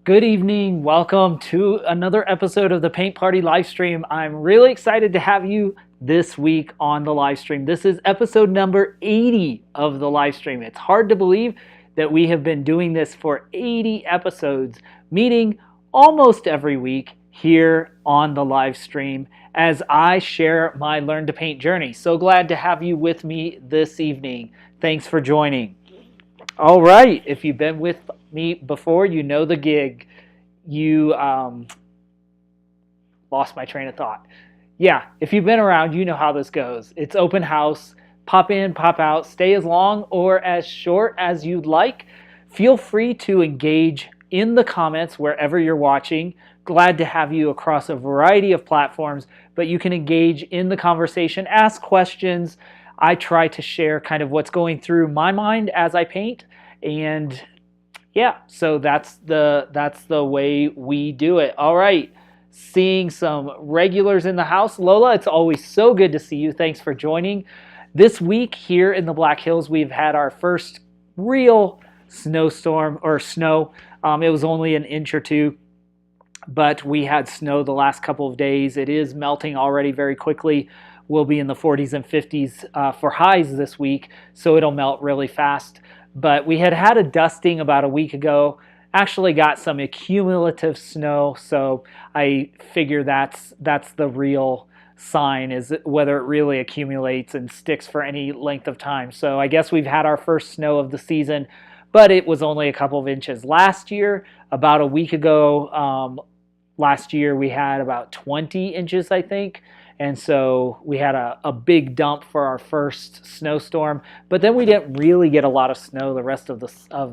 Good evening. Welcome to another episode of the Paint Party Livestream. I'm really excited to have you this week on the livestream. This is episode number 80 of the livestream. It's hard to believe that we have been doing this for 80 episodes, meeting almost every week here on the livestream as I share my Learn to Paint journey. So glad to have you with me this evening. Thanks for joining. All right, if you've been with me before, you know the gig. You lost my train of thought. Yeah, if you've been around, you know how this goes. It's open house, pop in, pop out, stay as long or as short as you'd like. Feel free to engage in the comments wherever you're watching. Glad to have you across a variety of platforms, but you can engage in the conversation, ask questions. I try to share kind of what's going through my mind as I paint, and yeah, so that's the way we do it. All right, seeing some regulars in the house. Lola, it's always so good to see you. Thanks for joining. This week here in the Black Hills, we've had our first real snowstorm or snow. It was only an inch or two, but we had snow the last couple of days. It is melting already very quickly. We'll be in the 40s and 50s for highs this week, so it'll melt really fast. But we had a dusting about a week ago. Actually got some accumulative snow, so I figure that's the real sign, is whether it really accumulates and sticks for any length of time. So I guess we've had our first snow of the season, but it was only a couple of inches. Last year, about a week ago, last year we had about 20 inches, I think. And so we had a big dump for our first snowstorm, but then we didn't really get a lot of snow the rest of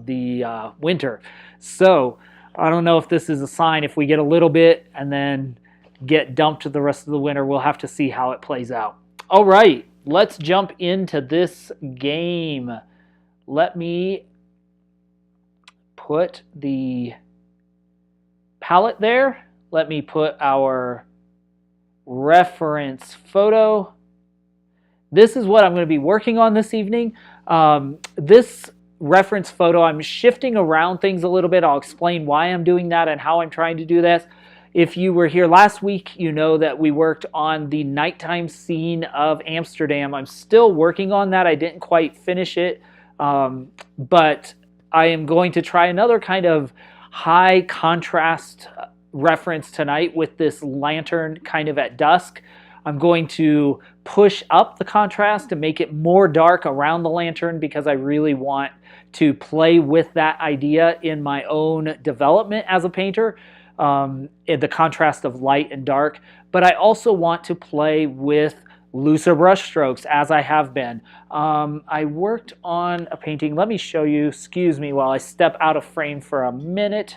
the winter. So I don't know if this is a sign. If we get a little bit and then get dumped the rest of the winter, we'll have to see how it plays out. All right, let's jump into this game. Let me put the palette there. Let me put our reference photo. This is what I'm going to be working on this evening. This reference photo, I'm shifting around things a little bit. I'll explain why I'm doing that and how I'm trying to do this. If you were here last week, you know that we worked on the nighttime scene of Amsterdam. I'm still working on that. I didn't quite finish it, but I am going to try another kind of high contrast reference tonight with this lantern kind of at dusk. I'm going to push up the contrast and make it more dark around the lantern because I really want to play with that idea in my own development as a painter, in the contrast of light and dark. But I also want to play with looser brush strokes as I have been. I worked on a painting. Let me show you. Excuse me while I step out of frame for a minute,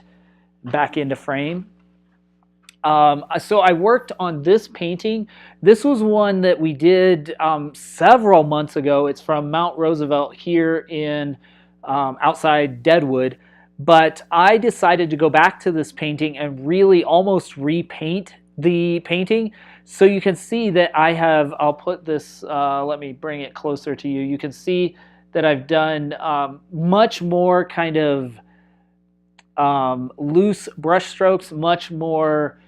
back into frame. So I worked on this painting. This was one that we did several months ago. It's from Mount Roosevelt here in outside Deadwood. But I decided to go back to this painting and really almost repaint the painting. So you can see that I have, I'll put this, let me bring it closer to you. You can see that I've done much more kind of loose brush strokes, much more,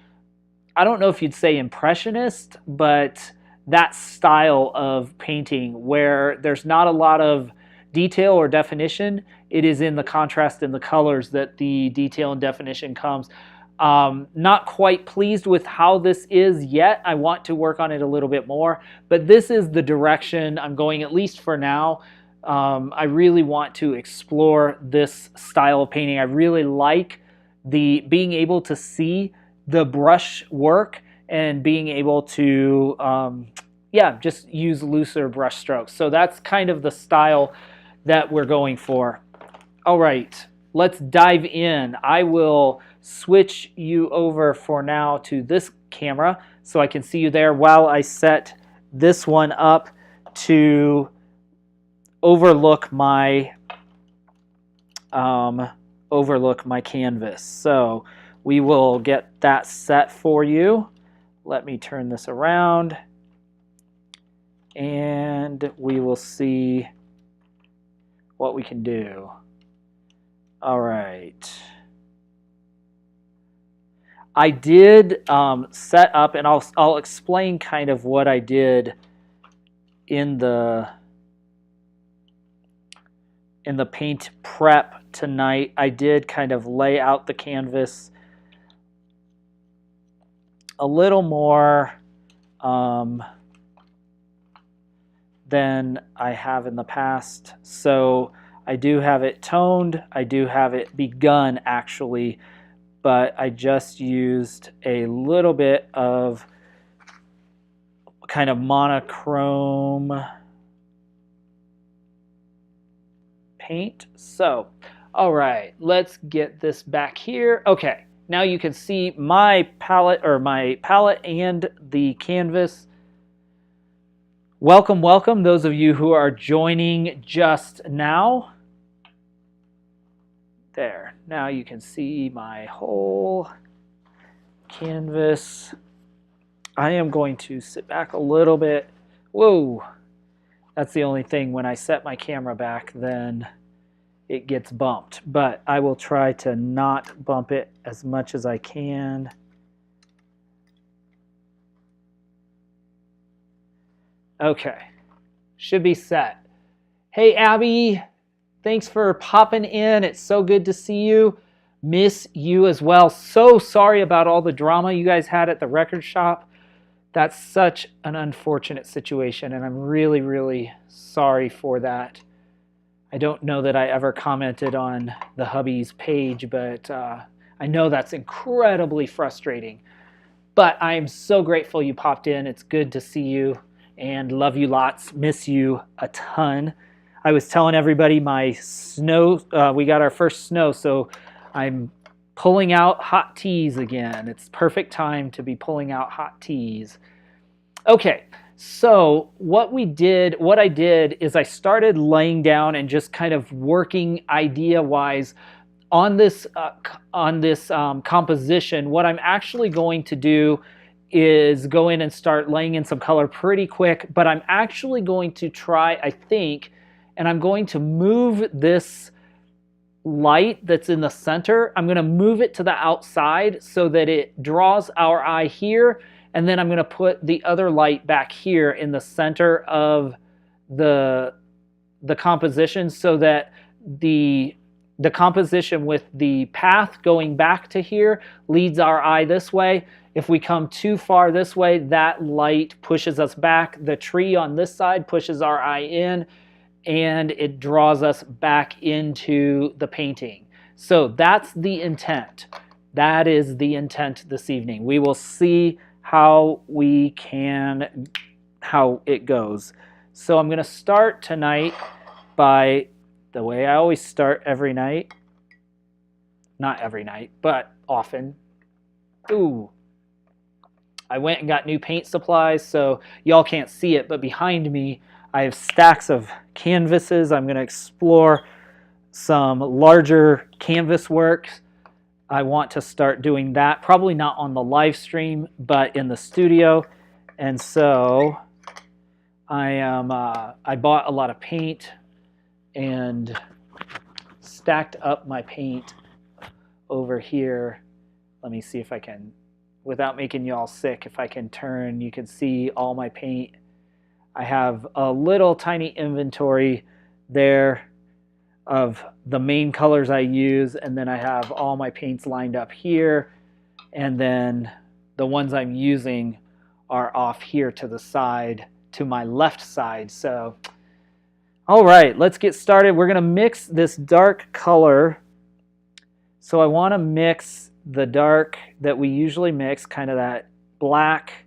I don't know if you'd say impressionist, but that style of painting where there's not a lot of detail or definition. It is in the contrast in the colors that the detail and definition comes. Not quite pleased with how this is yet. I want to work on it a little bit more, but this is the direction I'm going, at least for now. I really want to explore this style of painting. I really like the being able to see the brush work and being able to just use looser brush strokes. So that's kind of the style that we're going for. All right, let's dive in. I will switch you over for now to this camera so I can see you there while I set this one up to overlook my canvas. So we will get that set for you. Let me turn this around and we will see what we can do. All right. I did set up, and I'll explain kind of what I did in the paint prep tonight. I did kind of lay out the canvas a little more than I have in the past. So I do have it toned. I do have it begun actually, but I just used a little bit of kind of monochrome paint. So, all right, let's get this back here. Okay, now you can see my palette and the canvas. Welcome, welcome, those of you who are joining just now. There, now you can see my whole canvas. I am going to sit back a little bit. Whoa, that's the only thing. When I set my camera back, then it gets bumped. But I will try to not bump it as much as I can. Okay, should be set. Hey, Abby, thanks for popping in. It's so good to see you. Miss you as well. So sorry about all the drama you guys had at the record shop. That's such an unfortunate situation, and I'm really, really sorry for that. I don't know that I ever commented on the hubby's page, but I know that's incredibly frustrating. But I am so grateful you popped in. It's good to see you, and love you lots. Miss you a ton. I was telling everybody my snow, we got our first snow, so I'm pulling out hot teas again. It's perfect time to be pulling out hot teas. Okay, so what I did is I started laying down and just kind of working idea-wise on this composition. What I'm actually going to do is go in and start laying in some color pretty quick, but I'm actually going to try, I think, and I'm going to move this light that's in the center. I'm going to move it to the outside so that it draws our eye here, and then I'm going to put the other light back here in the center of the composition so that the composition with the path going back to here leads our eye this way. If we come too far this way, that light pushes us back. The tree on this side pushes our eye in, and it draws us back into the painting. So that's the intent. That is the intent this evening. We will see how it goes. So I'm going to start tonight by the way I always start every night. Not every night, but often. Ooh. I went and got new paint supplies, so y'all can't see it, but behind me I have stacks of canvases. I'm going to explore some larger canvas work. I want to start doing that, probably not on the live stream, but in the studio. And so I bought a lot of paint and stacked up my paint over here. Let me see if I can, without making you all sick, if I can turn, you can see all my paint. I have a little tiny inventory there of the main colors I use, and then I have all my paints lined up here, and then the ones I'm using are off here to the side, to my left side. So, all right, let's get started. We're gonna mix this dark color. So I wanna mix the dark that we usually mix, kind of that black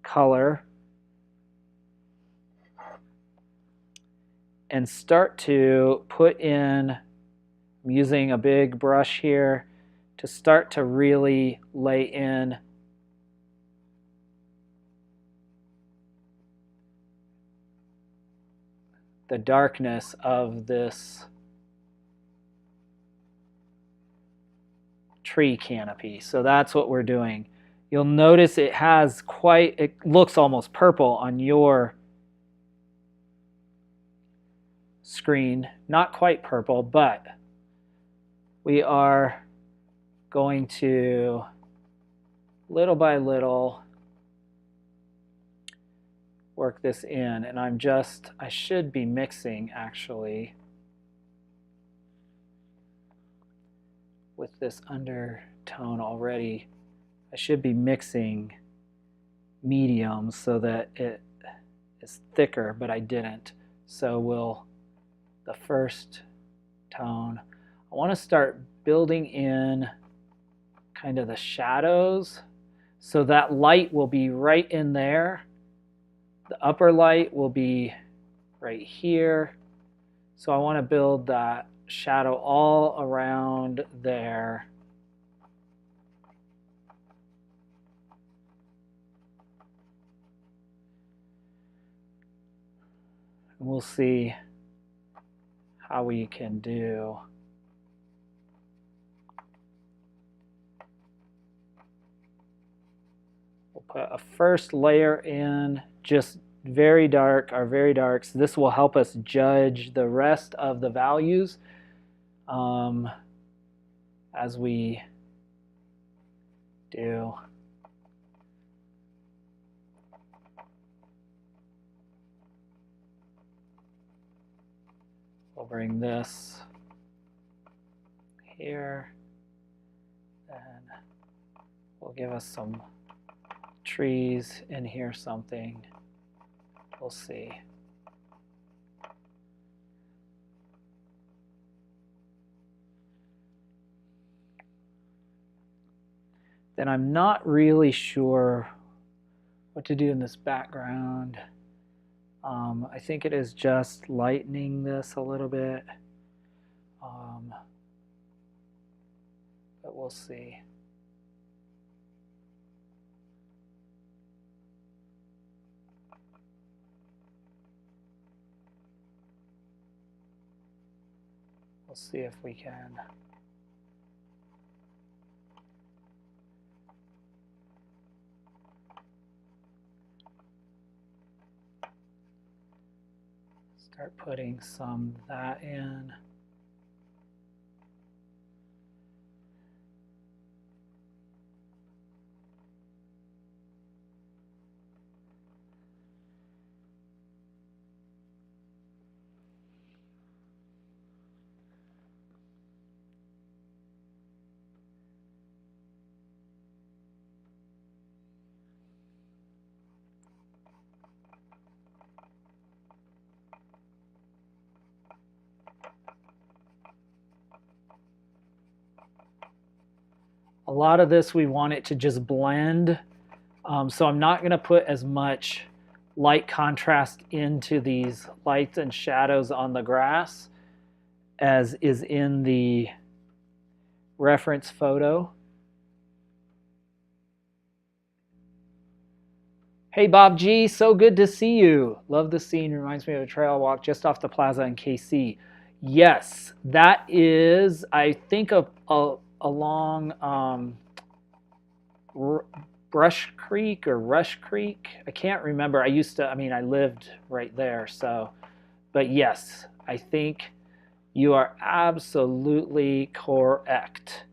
color, and start to put in, I'm using a big brush here to start to really lay in the darkness of this tree canopy. So that's what we're doing. You'll notice it has it looks almost purple on your screen. Not quite purple, but we are going to little by little work this in, and I should be mixing actually with this undertone already. I should be mixing medium so that it is thicker, but I didn't. So the first tone, I want to start building in kind of the shadows, so that light will be right in there. The upper light will be right here. So I want to build that shadow all around there. And we'll see how we can do. We'll put a first layer in, just very dark, our very darks. This will help us judge the rest of the values as we do. We'll bring this here, and we'll give us some trees in here, something. We'll see. Then I'm not really sure what to do in this background. I think it is just lightening this a little bit, but we'll see. We'll see if we can. Start putting some of that in. A lot of this we want it to just blend, so I'm not going to put as much light contrast into these lights and shadows on the grass as is in the reference photo. Hey Bob G, so good to see you. Love the scene, reminds me of a trail walk just off the plaza in KC. Yes, that is, I think, along Brush Creek or Rush Creek. I can't remember. I lived right there, so, but yes, I think you are absolutely correct.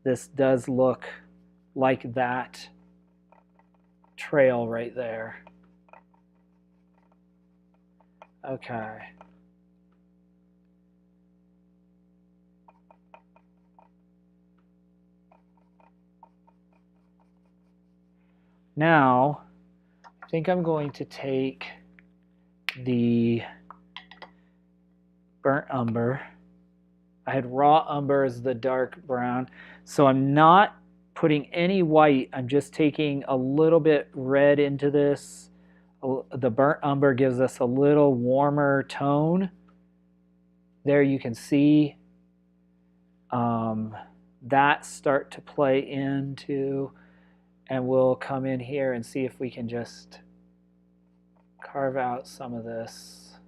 This does look like that trail right there. Okay. Now, I think I'm going to take the burnt umber. I had raw umber as the dark brown, so I'm not putting any white. I'm just taking a little bit red into this. The burnt umber gives us a little warmer tone. There you can see that start to play into, and we'll come in here and see if we can just carve out some of this.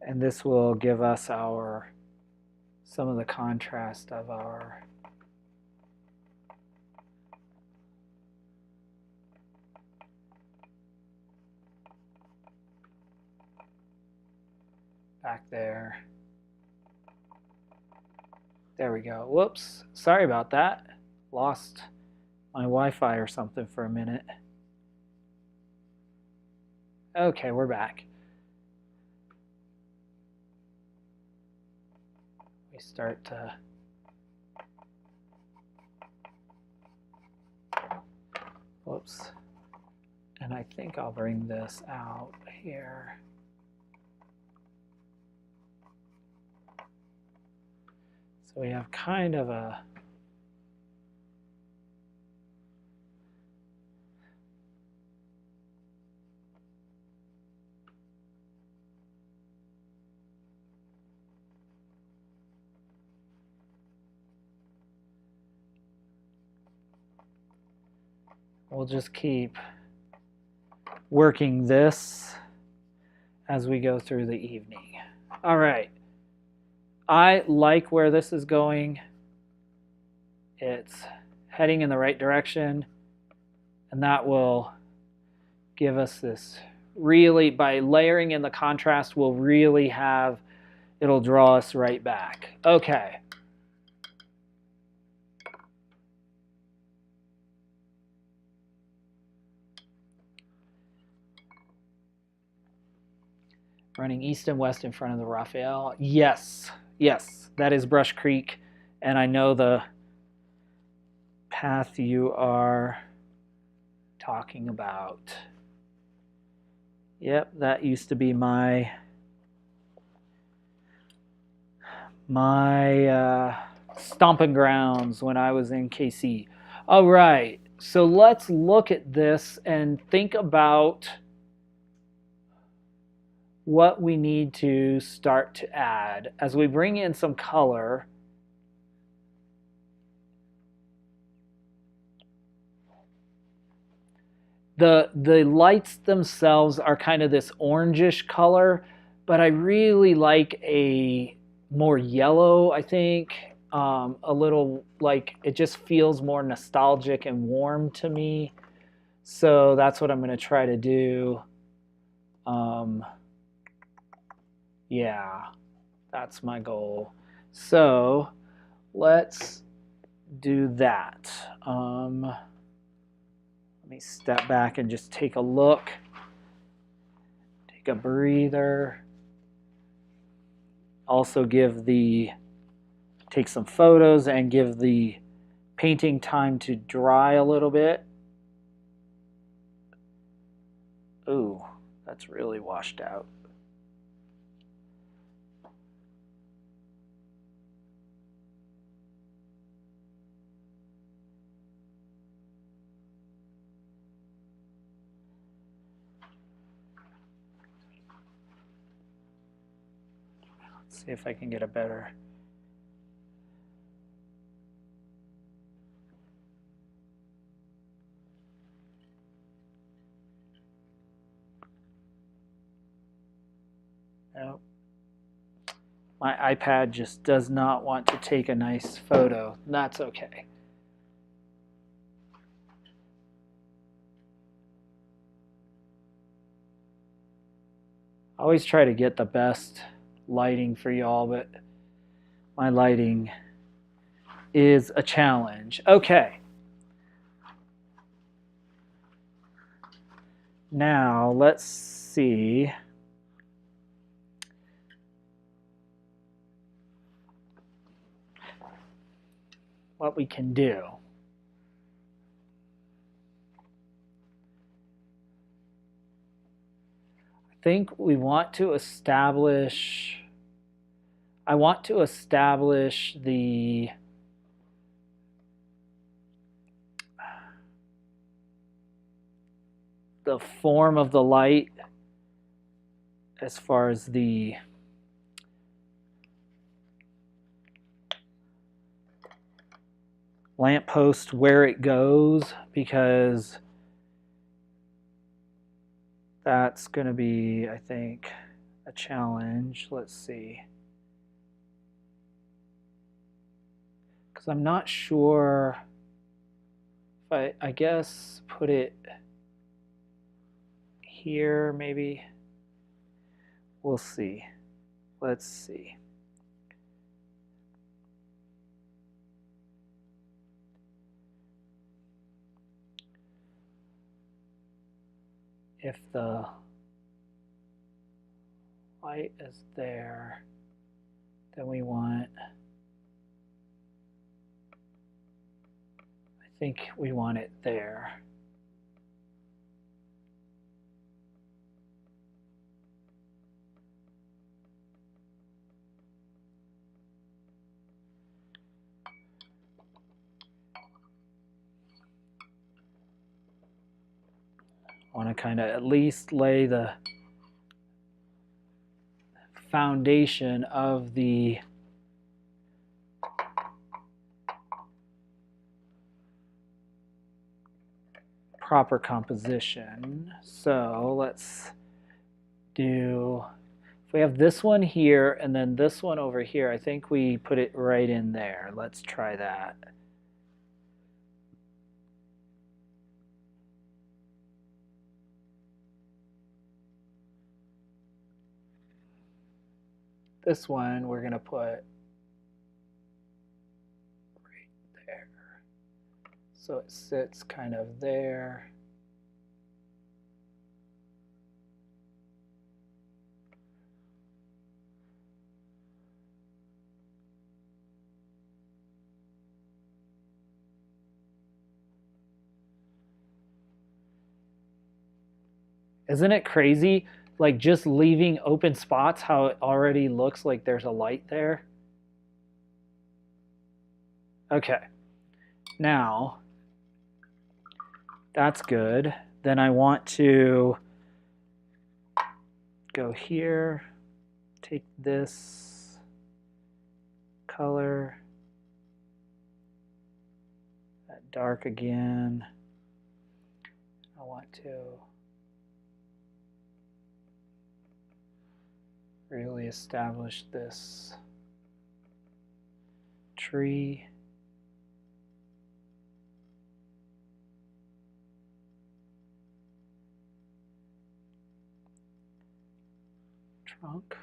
And this will give us some of the contrast of our back there. There we go. Whoops. Sorry about that. Lost my Wi-Fi or something for a minute. Okay, we're back. We start to whoops. And I think I'll bring this out here. So we have kind of a we'll just keep working this as we go through the evening. All right. I like where this is going. It's heading in the right direction, and that will give us this really, by layering in the contrast, will really have, it'll draw us right back. Okay. Running east and west in front of the Raphael. Yes, yes, that is Brush Creek, and I know the path you are talking about. Yep, that used to be my stomping grounds when I was in KC. All right, so let's look at this and think about what we need to start to add as we bring in some color. The lights themselves are kind of this orangish color, but I really like a more yellow, I think. A little, like, it just feels more nostalgic and warm to me. So that's what I'm going to try to do. Yeah, that's my goal. So let's do that. Let me step back and just take a look. Take a breather. Also take some photos and give the painting time to dry a little bit. Ooh, that's really washed out. Let's see if I can get a better. Nope. My iPad just does not want to take a nice photo. That's okay. I always try to get the best lighting for y'all, but my lighting is a challenge. Okay. Now let's see. What we can do. I think we want to establish, I want to establish the form of the light as far as the lamppost, where it goes, because that's going to be, I think, a challenge. Let's see. Because I'm not sure if I guess put it here maybe. We'll see. Let's see. if the light is there, then we want, I think we want it there. I want to kind of at least lay the foundation of the proper composition. So let's do, if we have this one here and then this one over here, I think we put it right in there. Let's try that. This one we're going to put right there. So it sits kind of there. Isn't it crazy? Like just leaving open spots, how it already looks like there's a light there. Okay, now that's good. Then I want to go here, take this color, that dark again. I want to really establish this tree. Trunk.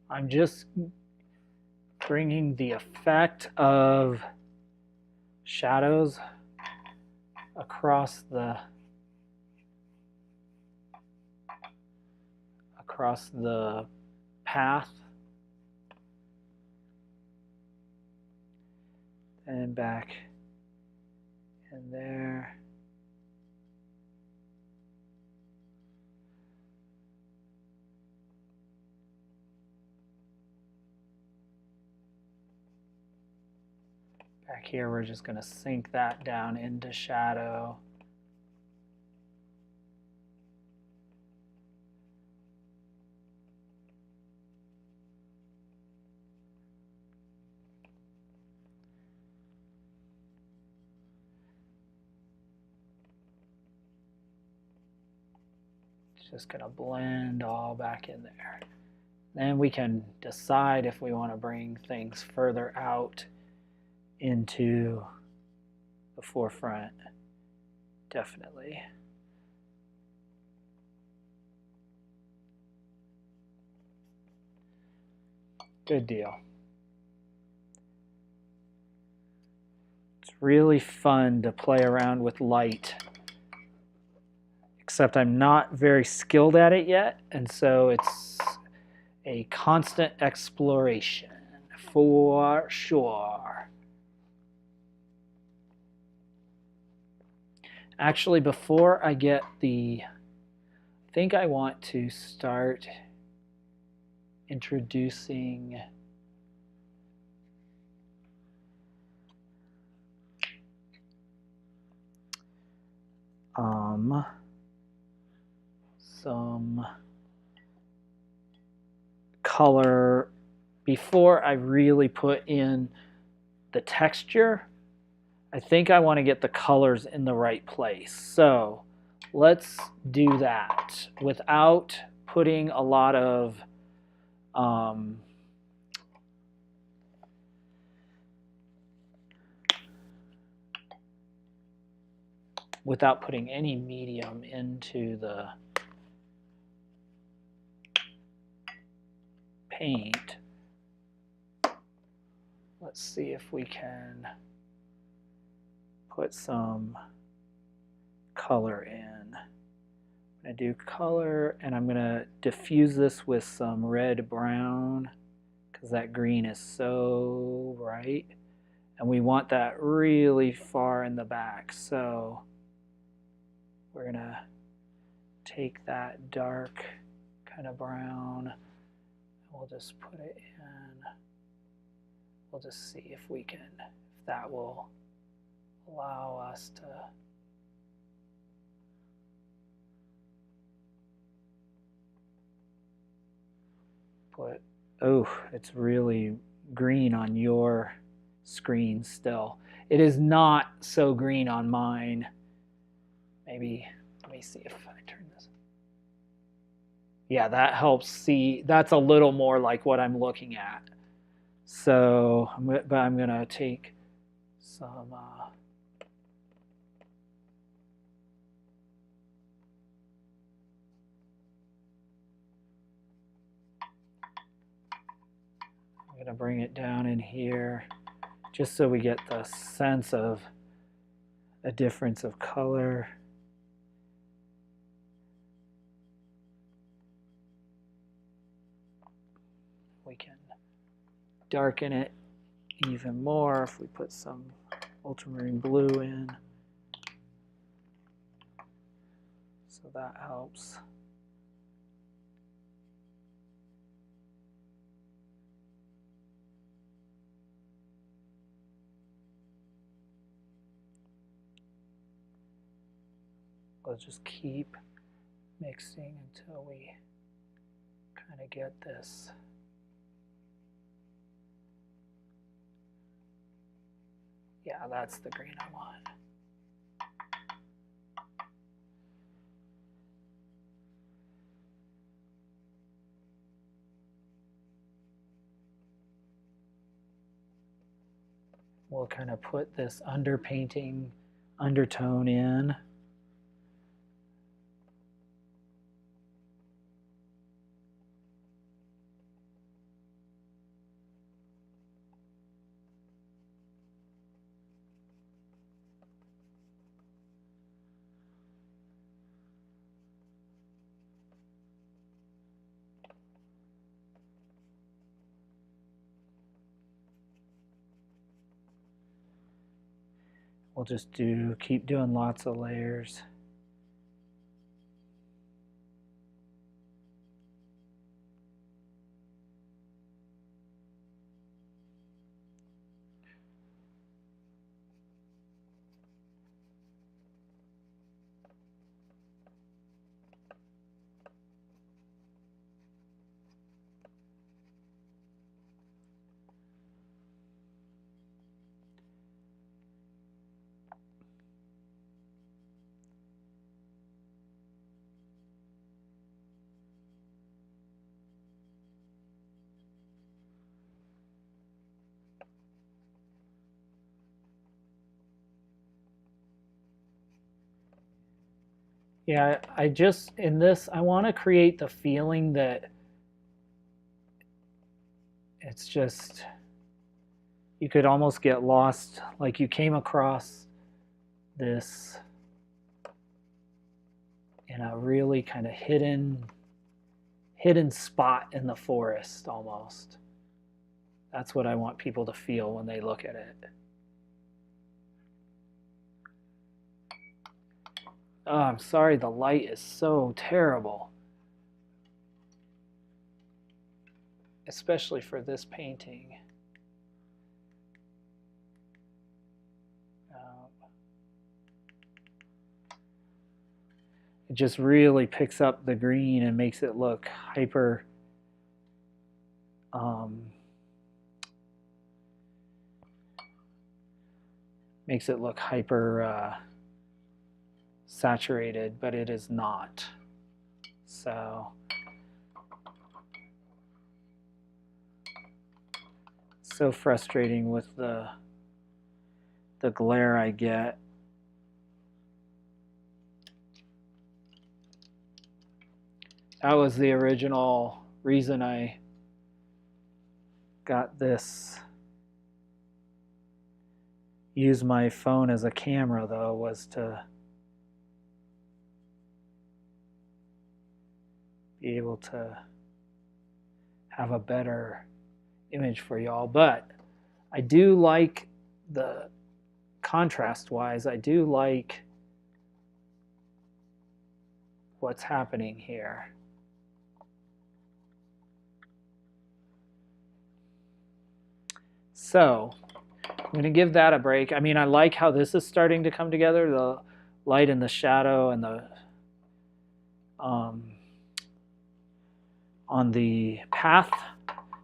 I'm just bringing the effect of shadows across the path and back in there. Back here, we're just going to sink that down into shadow. It's just going to blend all back in there. Then we can decide if we want to bring things further out into the forefront. Definitely. Good deal. It's really fun to play around with light, except I'm not very skilled at it yet, and so a constant exploration for sure. Actually, before I get I think I want to start introducing some color before I really put in the texture. I think I want to get the colors in the right place. So let's do that without putting a lot of without putting any medium into the paint. Let's see if we can put some color in. I'm going to do color, and I'm going to diffuse this with some red brown because that green is so bright, and we want that really far in the back. So we're going to take that dark kind of brown, and we'll just put it in. We'll just see if we can, if that will allow us to put, oh, it's really green on your screen still. It is not so green on mine. Maybe, let me see if I turn this. Yeah, that helps see. That's a little more like what I'm looking at. So, but I'm going to take some I'm going to bring it down in here just so we get the sense of a difference of color. We can darken it even more if we put some ultramarine blue in. So that helps. Let's just keep mixing until we kind of get this. Yeah, that's the green I want. We'll kind of put this underpainting undertone in. We'll just keep doing lots of layers. Yeah, in this, I want to create the feeling that it's just, you could almost get lost, like you came across this in a really kind of hidden hidden spot in the forest almost. That's what I want people to feel when they look at it. Oh, I'm sorry, the light is so terrible. Especially for this painting. It just really picks up the green and makes it look hyper saturated, but it is not. So frustrating with the glare I get. That was the original reason I got this. Use my phone as a camera, though, was to be able to have a better image for y'all. But I do like the contrast-wise, I do like what's happening here. So I'm going to give that a break. I mean, I like how this is starting to come together, the light and the shadow and the on the path.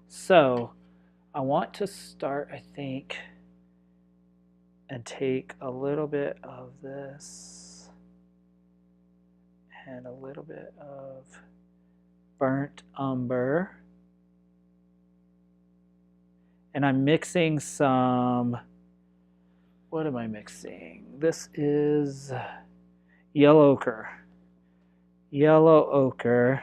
So I want to start, I think, and take a little bit of this and a little bit of burnt umber. And I'm mixing some, what am I mixing? This is yellow ochre. Yellow ochre.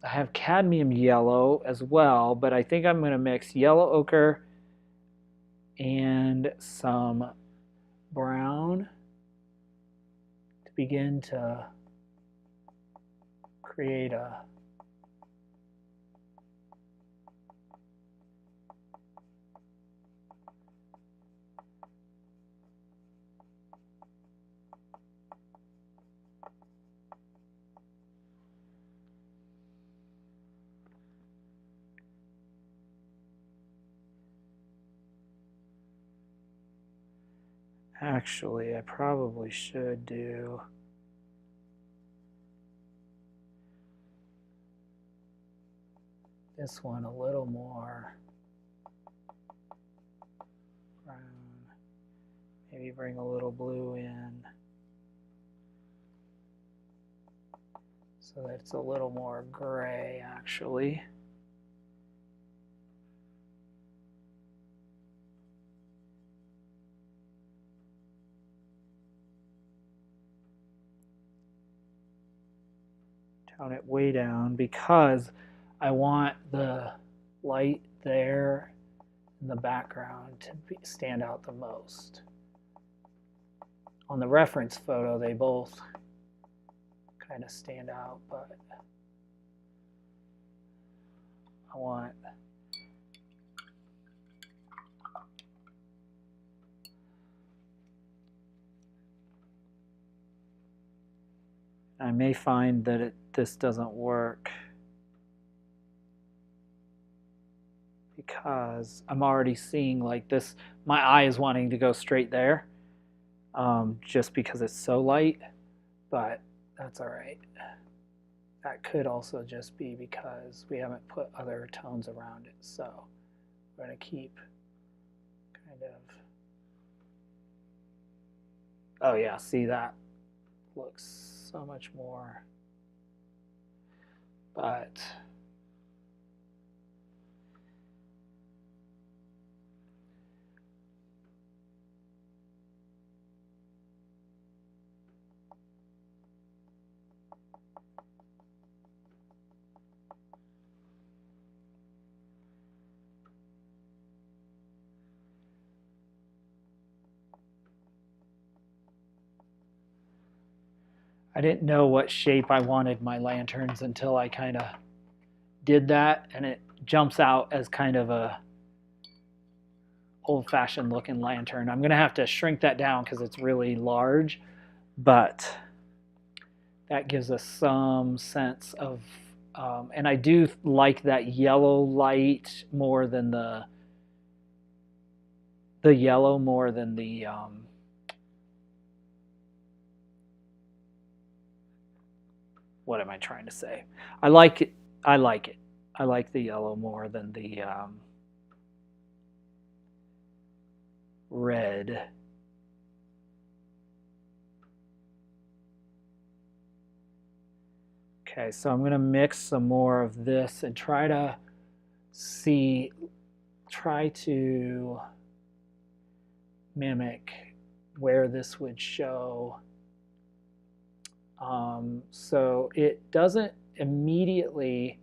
I have cadmium yellow as well, but I think I'm going to mix yellow ochre and some brown to begin to create a actually, I probably should do this one a little more brown. Maybe bring a little blue in so that it's a little more gray, actually. Tone it way down because I want the light there in the background to stand out the most. On the reference photo, they both kind of stand out, but I want I may find that this doesn't work because I'm already seeing like this, my eye is wanting to go straight there just because it's so light, but that's all right. That could also just be because we haven't put other tones around it, so we're going to keep kind of, oh yeah, see, that looks so much more, but I didn't know what shape I wanted my lanterns until I kind of did that, and it jumps out as kind of a old-fashioned looking lantern. I'm going to have to shrink that down because it's really large, but that gives us some sense of, and I do like that yellow light more than the yellow more than the what am I trying to say? I like it. I like it. I like the yellow more than the red. Okay, so I'm going to mix some more of this and try to mimic where this would show. So it doesn't immediately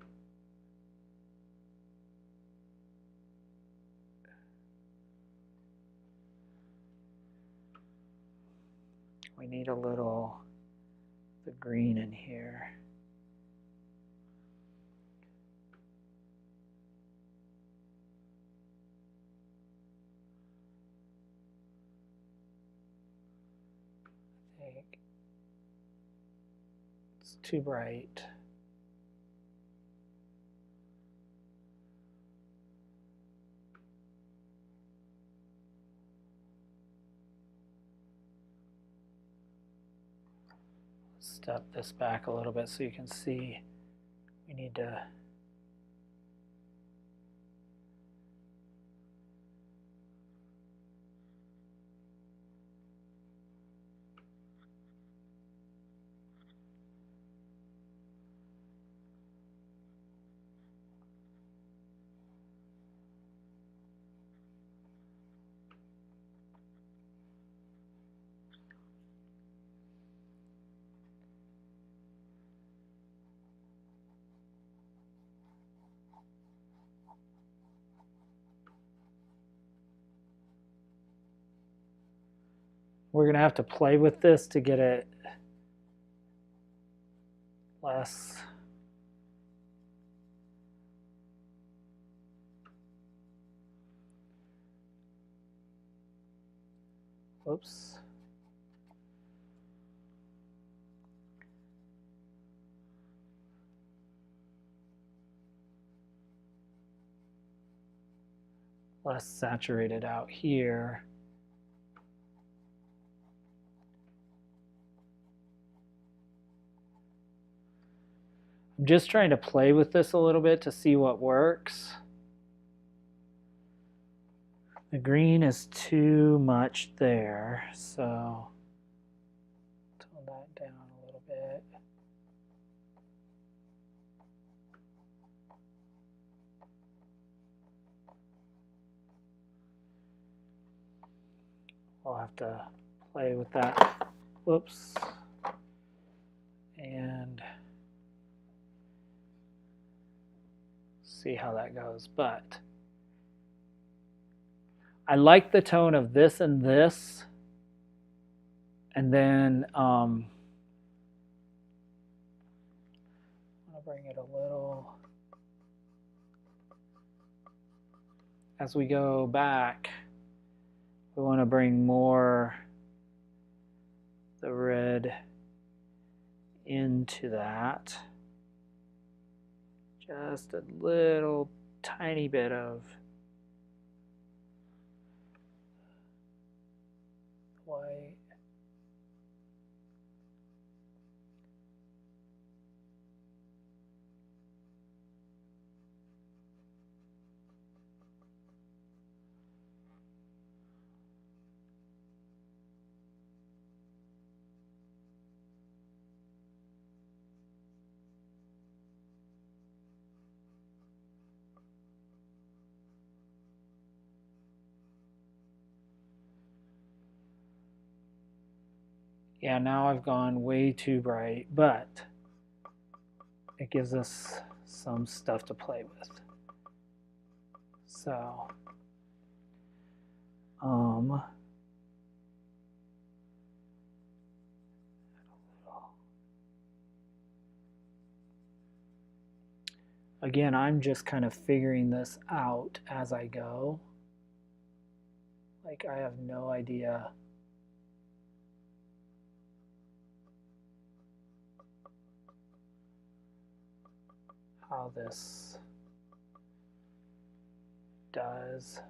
we need a little the green in here. I think it's too bright. Step this back a little bit so you can see we need to we're going to have to play with this to get it less. Whoops. Less saturated out here. I'm just trying to play with this a little bit to see what works. The green is too much there, so tone that down a little bit. I'll have to play with that. Whoops. And see how that goes. But I like the tone of this and this. And then I'm going to bring it a little. As we go back, we want to bring more the red into that. Just a little tiny bit of white. Yeah, now I've gone way too bright, but it gives us some stuff to play with. So, Again, I'm just kind of figuring this out as I go. Like, I have no idea how this does.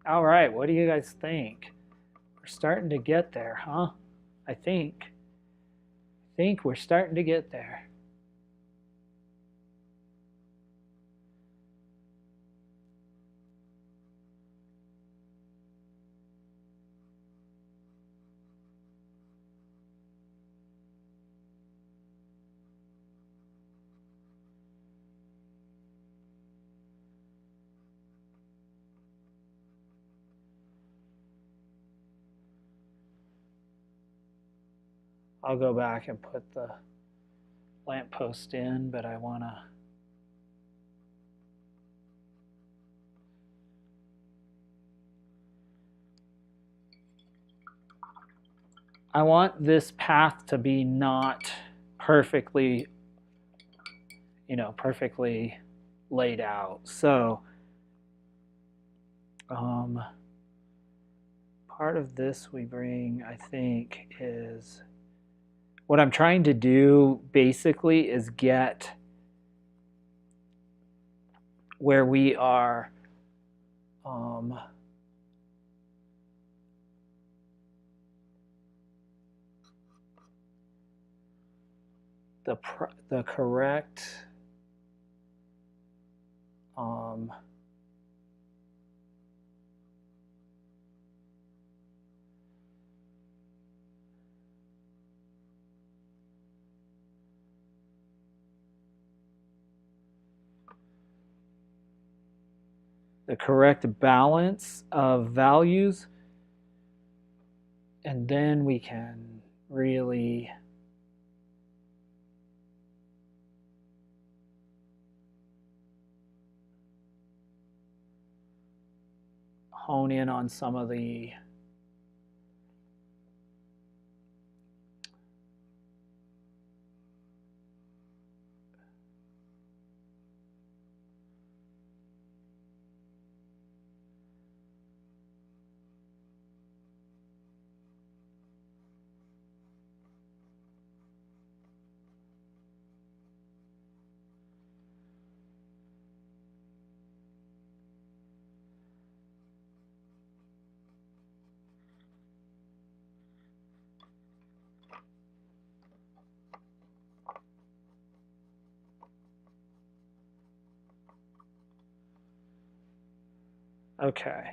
All right, what do you guys think? We're starting to get there, huh? I think we're starting to get there. I'll go back and put the lamppost in, but I want this path to be not perfectly, perfectly laid out. So part of this we bring, I think, is what I'm trying to do basically is get where we are the correct balance of values, and then we can really hone in on some of the okay.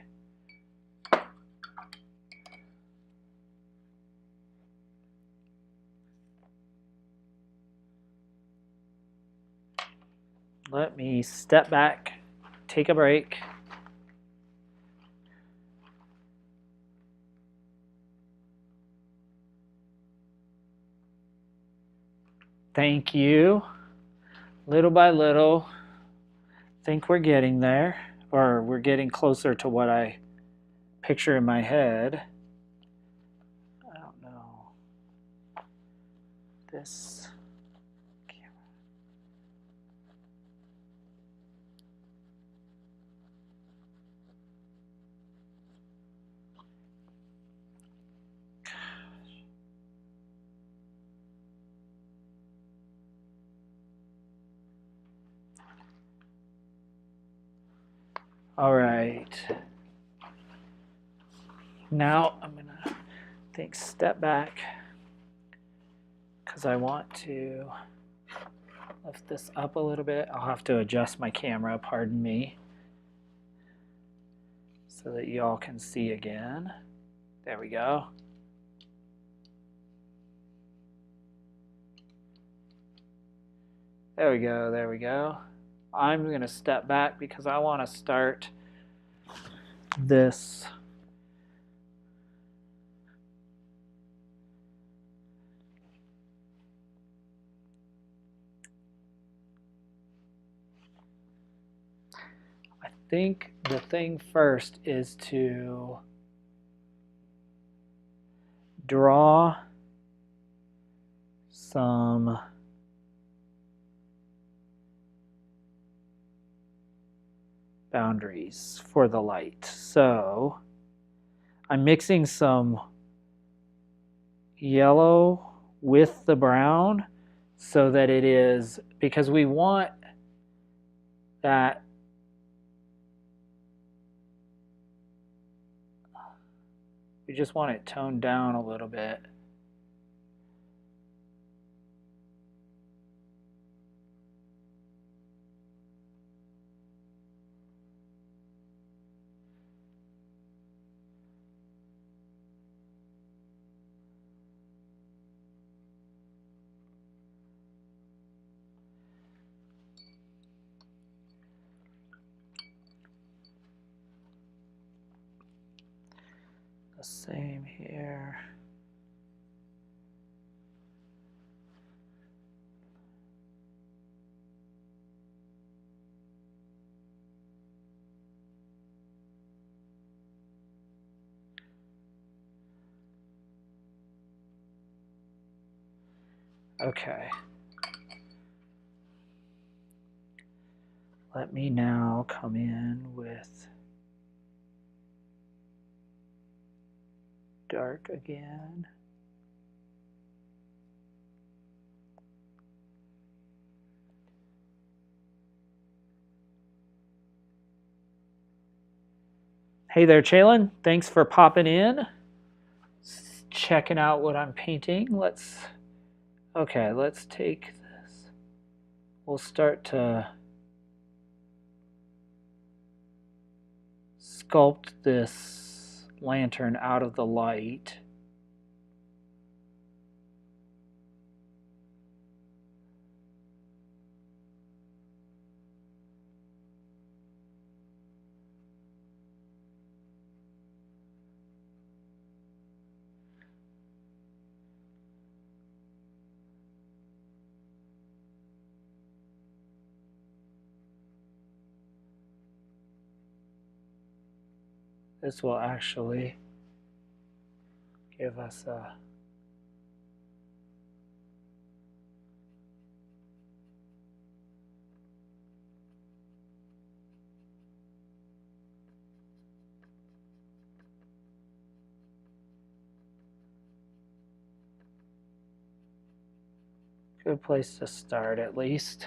Let me step back, take a break. Thank you. Little by little, I think we're getting there, or we're getting closer to what I picture in my head. I don't know. This camera. All right. Now I'm gonna step back because I want to lift this up a little bit. I'll have to adjust my camera, pardon me, so that you all can see again. There we go. There we go, there we go. I'm gonna step back because I want to start this I think the thing first is to draw some boundaries for the light. So I'm mixing some yellow with the brown so that it is, because we want that We just want it toned down a little bit. The same here. Okay. Let me now come in with dark again. Hey there, Chalin. Thanks for popping in. Checking out what I'm painting. Let's take this. We'll start to sculpt this lantern out of the light. This will actually give us a good place to start, at least.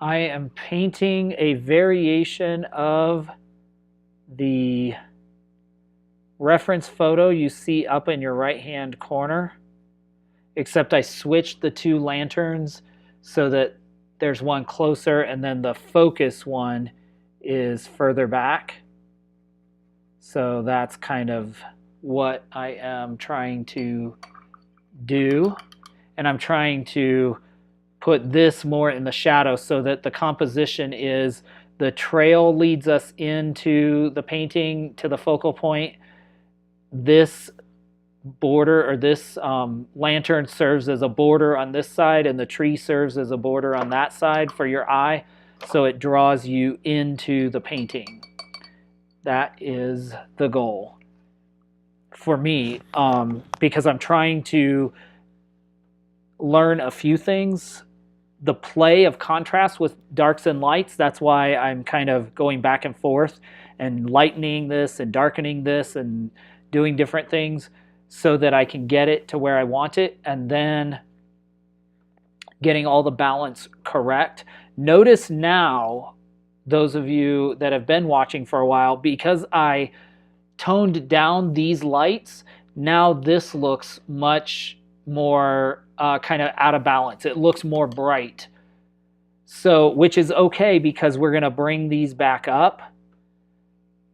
I am painting a variation of the reference photo you see up in your right-hand corner, except I switched the two lanterns so that there's one closer and then the focus one is further back. So that's kind of what I am trying to do. And I'm trying to put this more in the shadow so that the composition is the trail leads us into the painting to the focal point. This border or this lantern serves as a border on this side and the tree serves as a border on that side for your eye, so it draws you into the painting. That is the goal for me, because I'm trying to learn a few things. The play of contrast with darks and lights, that's why I'm kind of going back and forth and lightening this and darkening this and doing different things so that I can get it to where I want it, and then getting all the balance correct. Notice now, those of you that have been watching for a while, because I toned down these lights, now this looks much more kind of out of balance. It looks more bright. So, which is okay because we're going to bring these back up.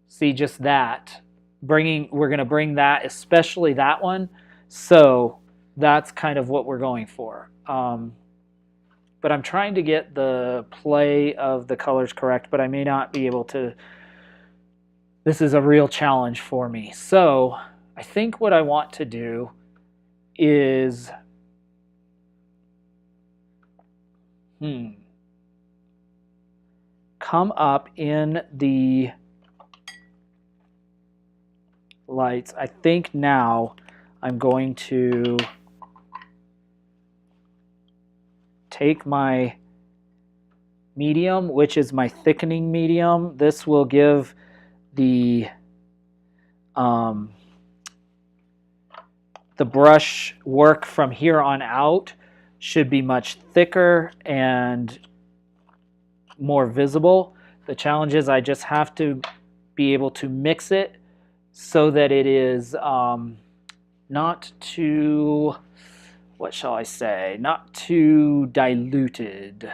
See, just that. We're going to bring that, especially that one. So that's kind of what we're going for. But I'm trying to get the play of the colors correct, but I may not be able to. This is a real challenge for me. So I think what I want to do is come up in the lights. I think now I'm going to take my medium, which is my thickening medium. This will give the brush work from here on out should be much thicker and more visible. The challenge is I just have to be able to mix it so that it is not too, what shall I say, not too diluted.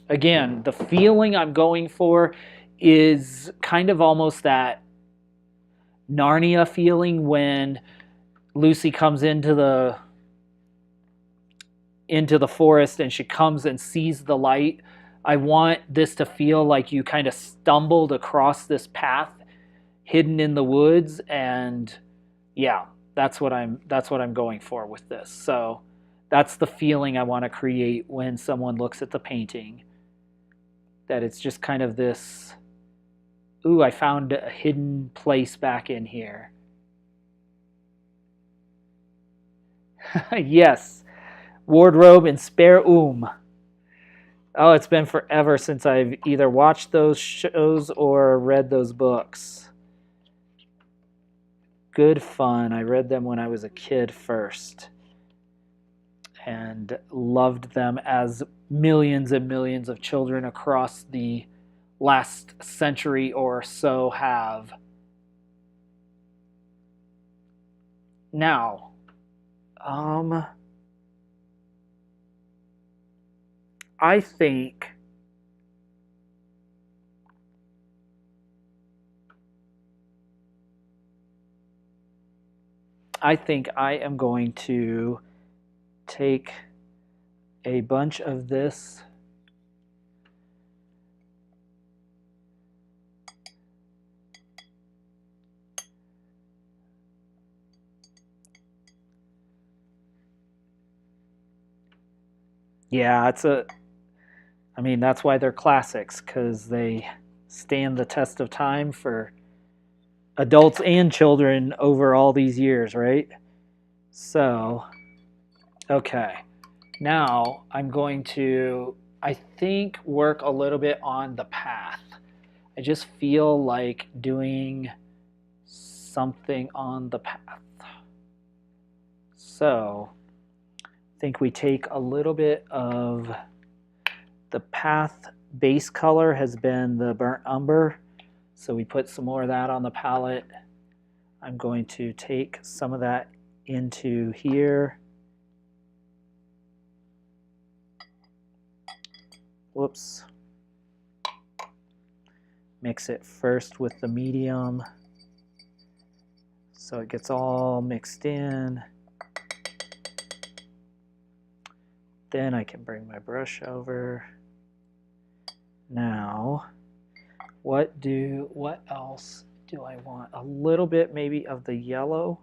Again, the feeling I'm going for is kind of almost that Narnia feeling when Lucy comes into the forest and she comes and sees the light. I want this to feel like you kind of stumbled across this path hidden in the woods, and yeah, that's what I'm going for with this. So that's the feeling I want to create when someone looks at the painting, that it's just kind of this, ooh, I found a hidden place back in here. Yes, wardrobe and spare room. Oh, it's been forever since I've either watched those shows or read those books. Good fun. I read them when I was a kid first and loved them as millions and millions of children across the last century or so have. Now, I think I am going to take a bunch of this I mean, that's why they're classics, because they stand the test of time for adults and children over all these years, right? So, okay. Now I'm going to, I think, work a little bit on the path. I just feel like doing something on the path. So, I think we take a little bit of the path base color has been the burnt umber, so we put some more of that on the palette. I'm going to take some of that into here. Whoops. Mix it first with the medium so it gets all mixed in. Then I can bring my brush over. Now, what else do I want? A little bit maybe of the yellow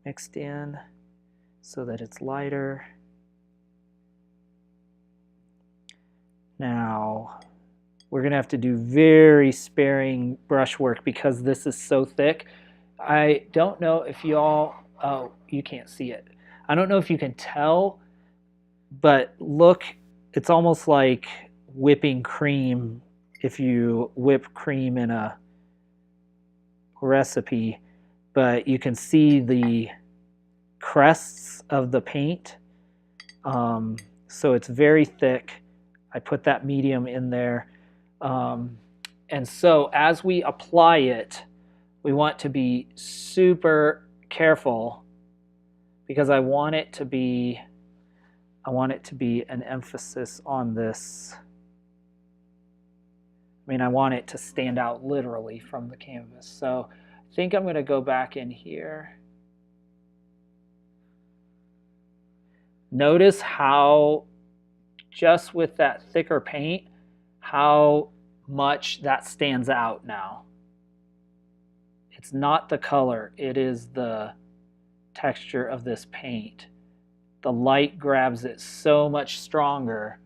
mixed in so that it's lighter. Now, we're going to have to do very sparing brush work because this is so thick. I don't know if y'all, oh, you can't see it. I don't know if you can tell, but look, it's almost like whipping cream if you whip cream in a recipe, but you can see the crests of the paint. So it's very thick. I put that medium in there. And so as we apply it, we want to be super careful because I want it to be an emphasis on this. I mean, I want it to stand out literally from the canvas. So I think I'm going to go back in here. Notice how just with that thicker paint, how much that stands out now. It's not the color, it is the texture of this paint. The light grabs it so much stronger.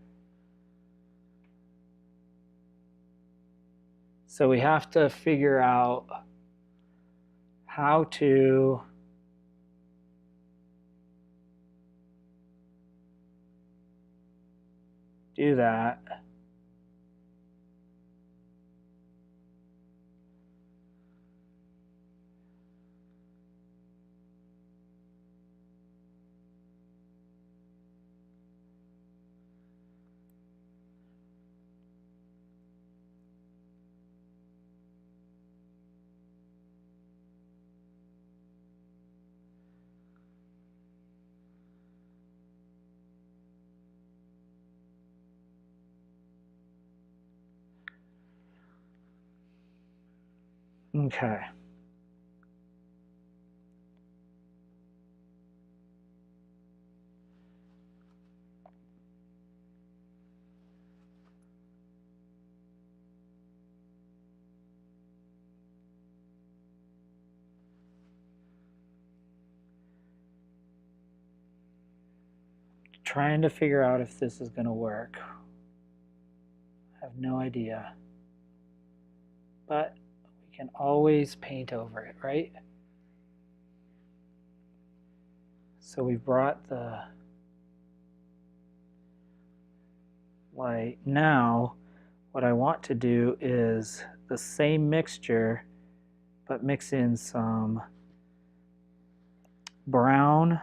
So we have to figure out how to do that. Okay. Trying to figure out if this is going to work. I have no idea. But we can always paint over it, right? So we brought the light. Now, what I want to do is the same mixture, but mix in some brown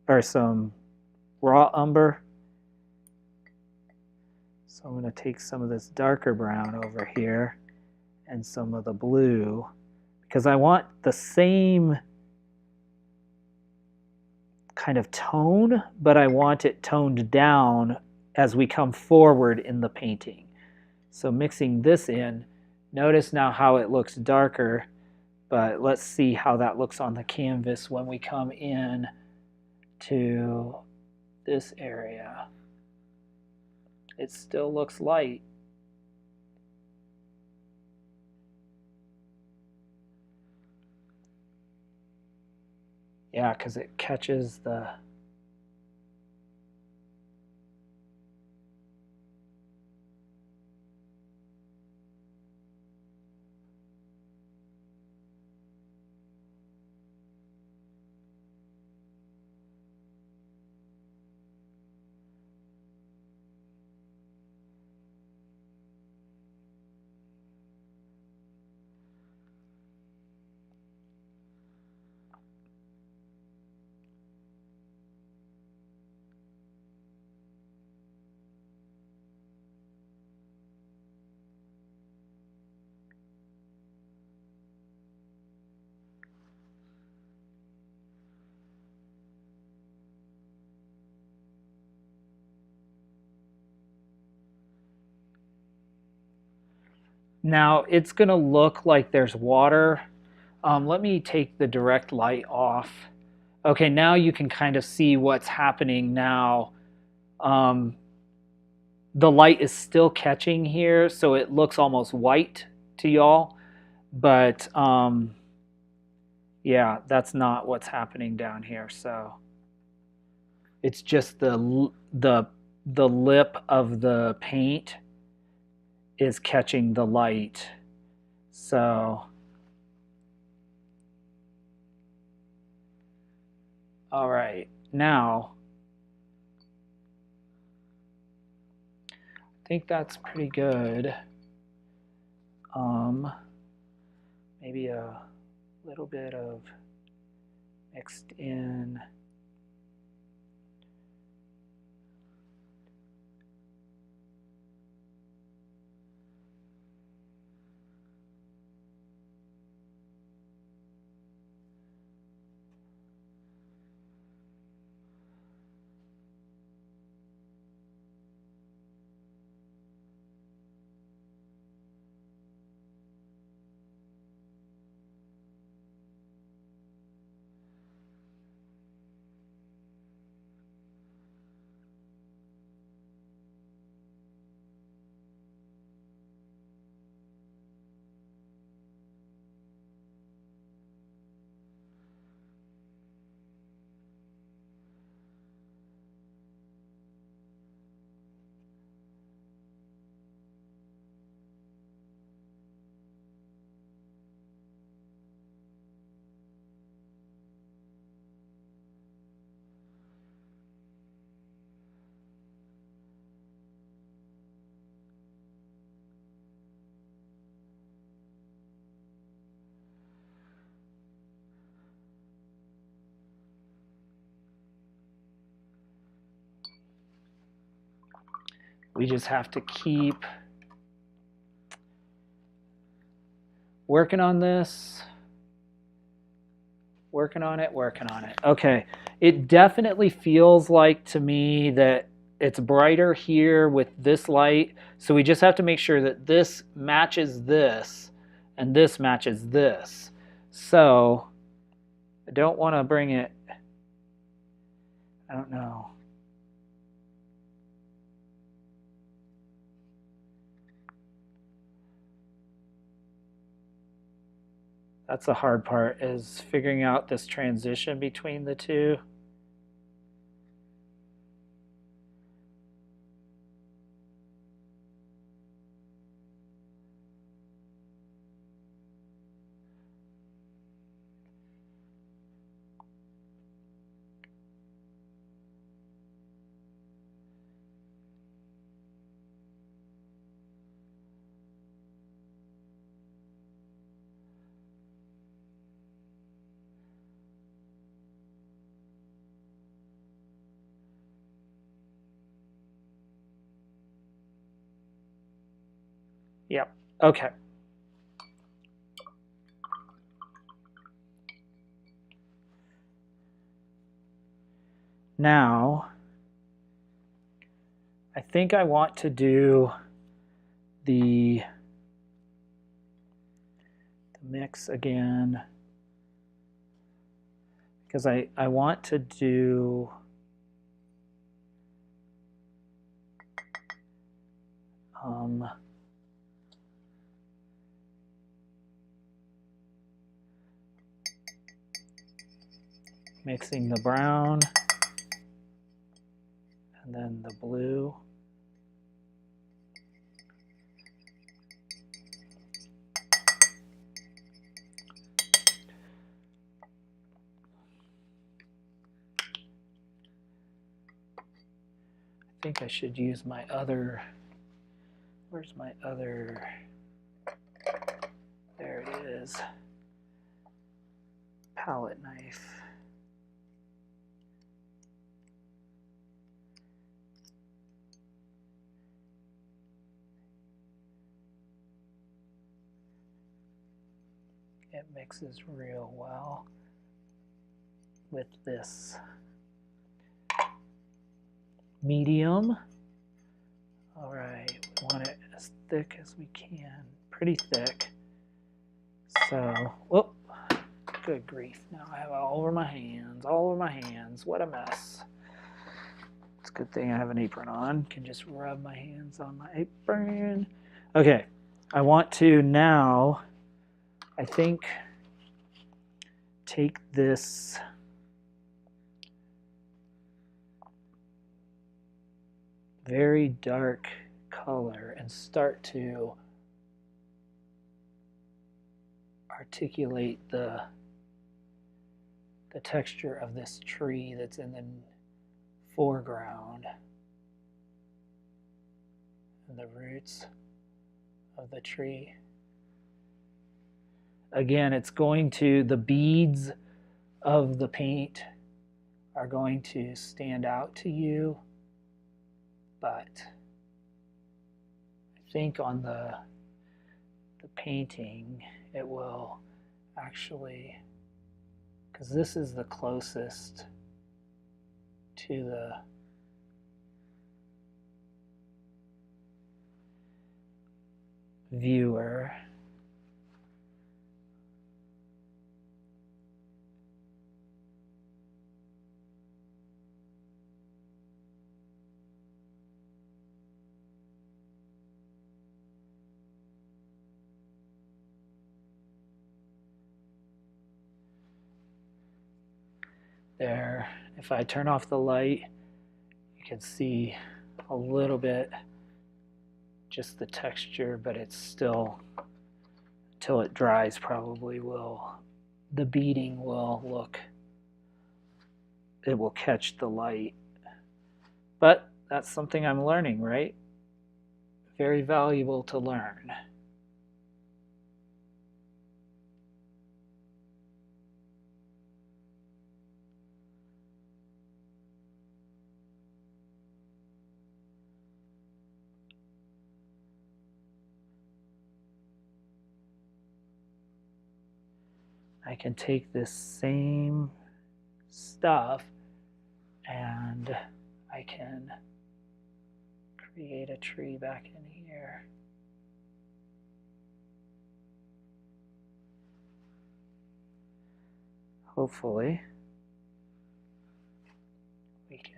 or some raw umber. So I'm going to take some of this darker brown over here and some of the blue, because I want the same kind of tone, but I want it toned down as we come forward in the painting. So mixing this in, notice now how it looks darker, but let's see how that looks on the canvas when we come in to this area. It still looks light. Yeah, because it catches the... Now it's going to look like there's water. Let me take the direct light off. Okay, now you can kind of see what's happening now. The light is still catching here, so it looks almost white to y'all. But yeah, that's not what's happening down here. So it's just the lip of the paint is catching the light. So, all right, now I think that's pretty good. Maybe a little bit of mixed in. We just have to keep working on this. Working on it. Okay. It definitely feels like to me that it's brighter here with this light. So we just have to make sure that this matches this and this matches this. So I don't want to bring it, I don't know. That's the hard part, is figuring out this transition between the two. Yep. Okay. Now, I think I want to do the mix again, because I want to do mixing the brown and then the blue. I think I should use my other, where's my other, there it is, palette knife. It mixes real well with this medium. All right, we want it as thick as we can, pretty thick. So, whoop, good grief. Now I have it all over my hands, What a mess. It's a good thing I have an apron on. Can just rub my hands on my apron. Okay, I want to now, I think, take this very dark color and start to articulate the texture of this tree that's in the foreground and the roots of the tree. Again, it's going to, the beads of the paint are going to stand out to you, but I think on the painting it will actually, because this is the closest to the viewer. There, if I turn off the light, you can see a little bit, just the texture, but it's still, until it dries probably will, the beading will look, it will catch the light. But that's something I'm learning, right? Very valuable to learn. I can take this same stuff and I can create a tree back in here. Hopefully we can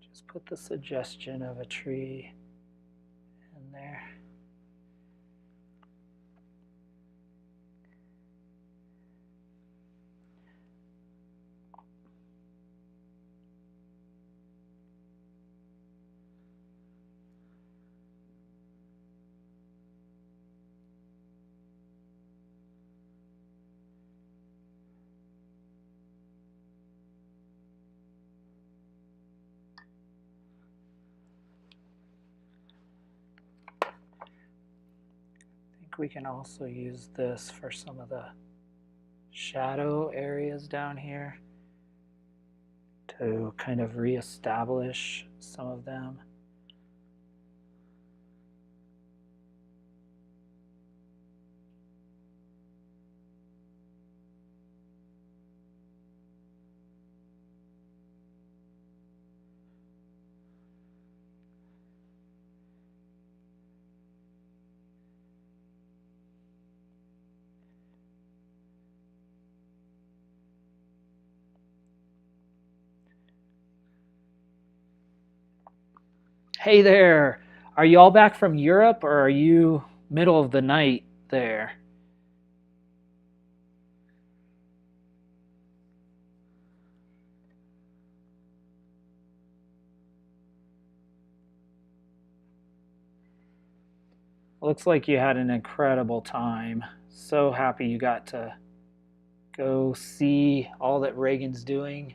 just put the suggestion of a tree in there. We can also use this for some of the shadow areas down here to kind of reestablish some of them. Hey there, are you all back from Europe or are you middle of the night there? Looks like you had an incredible time. So happy you got to go see all that Reagan's doing.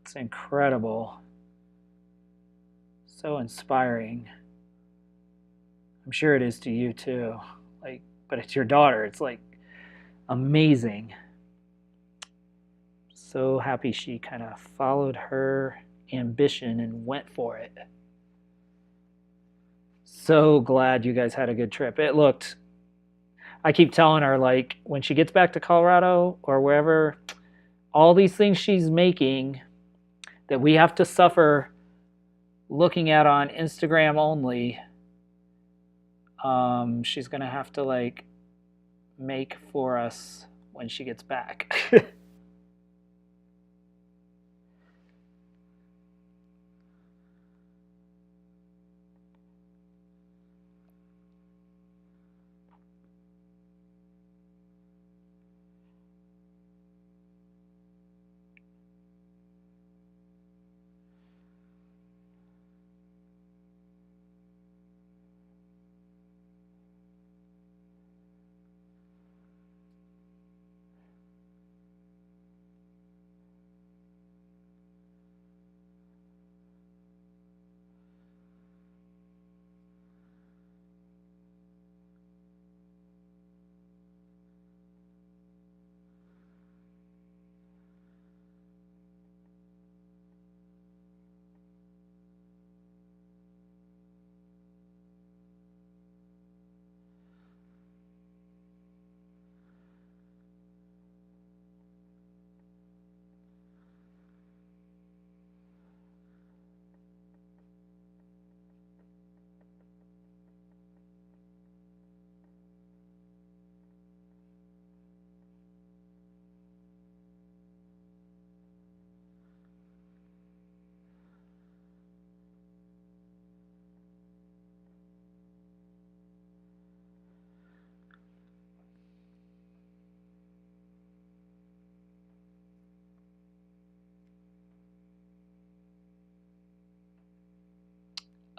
It's incredible. So inspiring. I'm sure it is to you too. But it's your daughter. It's like amazing. So happy she kind of followed her ambition and went for it. So glad you guys had a good trip. I keep telling her, like, when she gets back to Colorado or wherever, all these things she's making that we have to suffer looking at on Instagram only, she's going to have to, like, make for us when she gets back.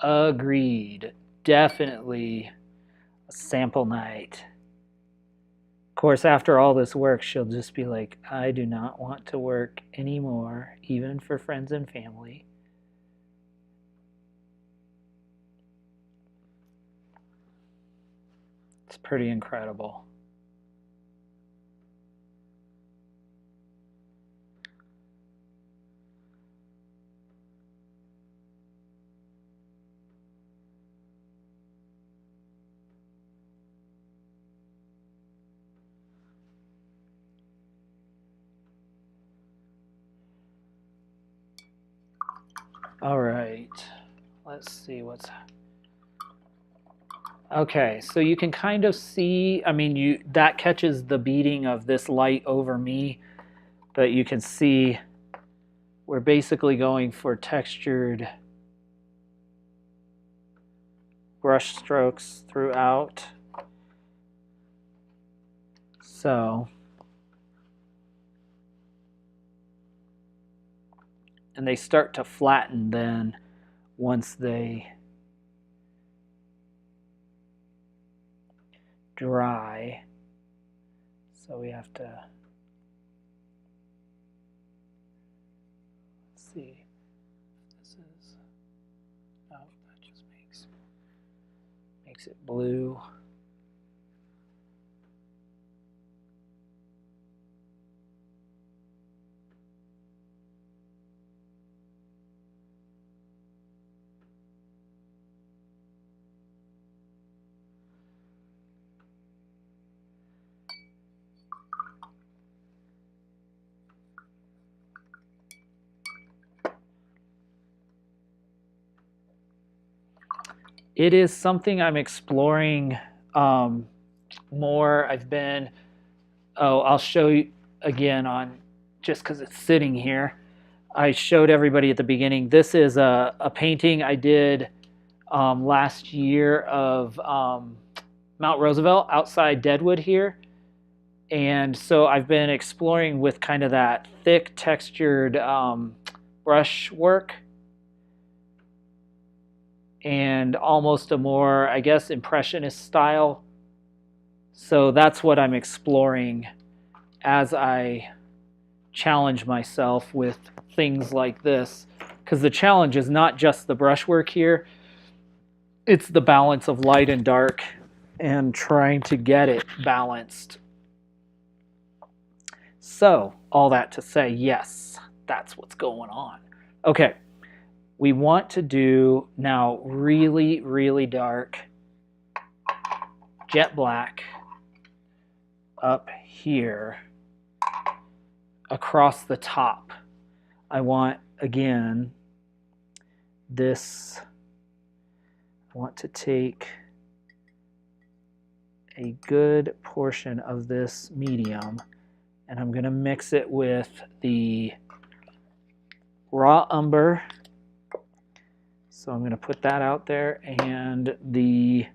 Agreed. Definitely a sample night. Of course, after all this work, she'll just be like, I do not want to work anymore, even for friends and family. It's pretty incredible. All right, let's see what's... Okay, so you can kind of see, I mean, that catches the beating of this light over me, but you can see we're basically going for textured brush strokes throughout. So, and they start to flatten then once they dry. So we have to, let's see, this is, oh, that just makes it blue. It is something I'm exploring more. I'll show you again on, just because it's sitting here. I showed everybody at the beginning. This is a painting I did last year of Mount Roosevelt outside Deadwood here. And so I've been exploring with kind of that thick textured brush work and almost a more, I guess, impressionist style. So that's what I'm exploring as I challenge myself with things like this. Because the challenge is not just the brushwork here, it's the balance of light and dark and trying to get it balanced. So, all that to say, yes, that's what's going on. Okay. We want to do now really, really dark jet black up here across the top. I want, again, this, I want to take a good portion of this medium and I'm going to mix it with the raw umber. So I'm going to put that out there, and the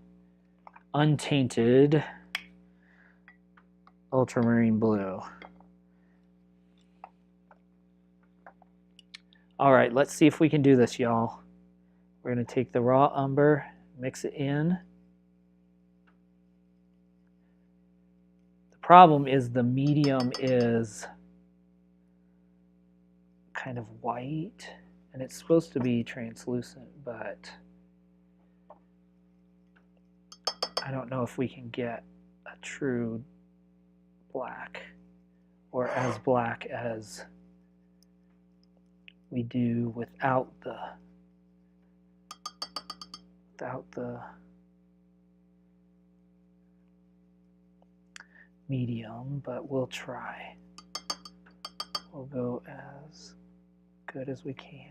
untainted ultramarine blue. All right, let's see if we can do this, y'all. We're going to take the raw umber, mix it in. The problem is the medium is kind of white. And it's supposed to be translucent, but I don't know if we can get a true black or as black as we do without the medium, but we'll try. We'll go as good as we can.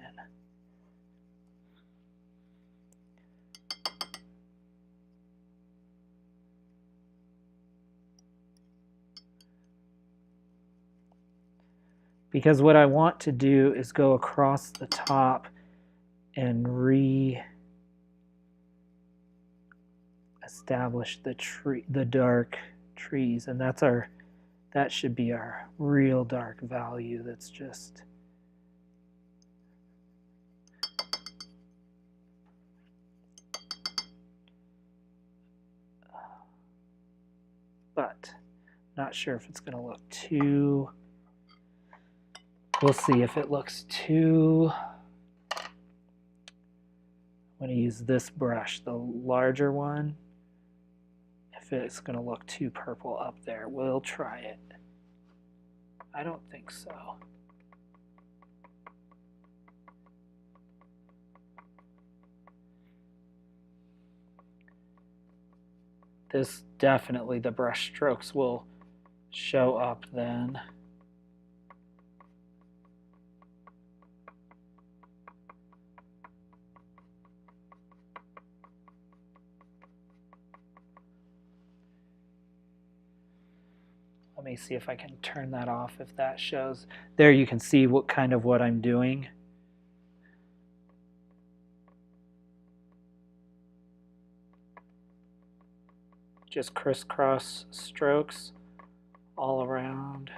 Because what I want to do is go across the top and re-establish the dark trees, and that should be our real dark value. That's just but not sure if it's going to look too... We'll see if it looks too... I'm going to use this brush, the larger one. If it's going to look too purple up there, we'll try it. I don't think so. This definitely, the brush strokes will show up then. Let me see if I can turn that off if that shows. There you can see what kind of what I'm doing. Just crisscross strokes all around.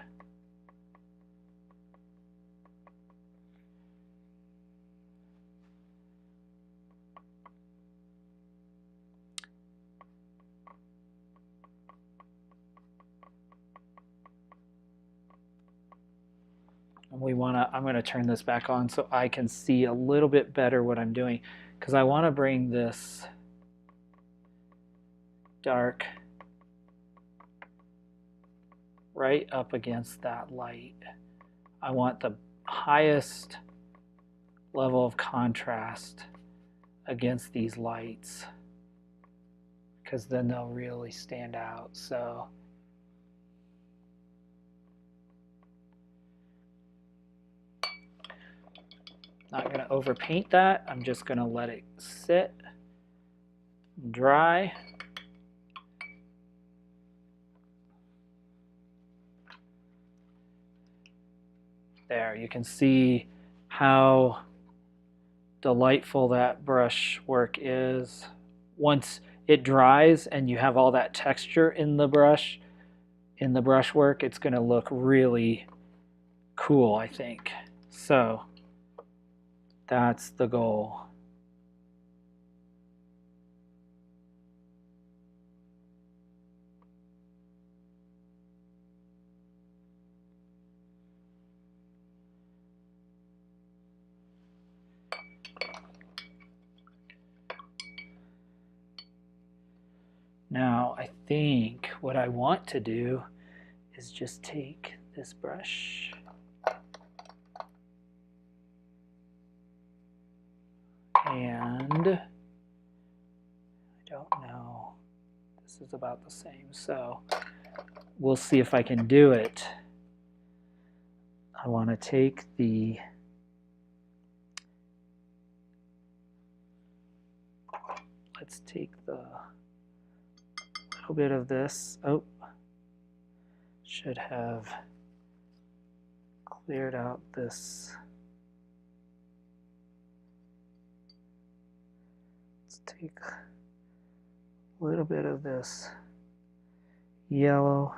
And I'm going to turn this back on so I can see a little bit better what I'm doing, because I want to bring this dark right up against that light. I want the highest level of contrast against these lights, because then they'll really stand out. So not going to overpaint that. I'm just going to let it sit, dry. There, you can see how delightful that brush work is. Once it dries and you have all that texture in the brush work, it's going to look really cool, I think. So that's the goal. Now, I think what I want to do is just take this brush and I don't know, this is about the same, so we'll see if I can do it. I want to take the let's take the little bit of this. Oh, should have cleared out this. Let's take a little bit of this yellow.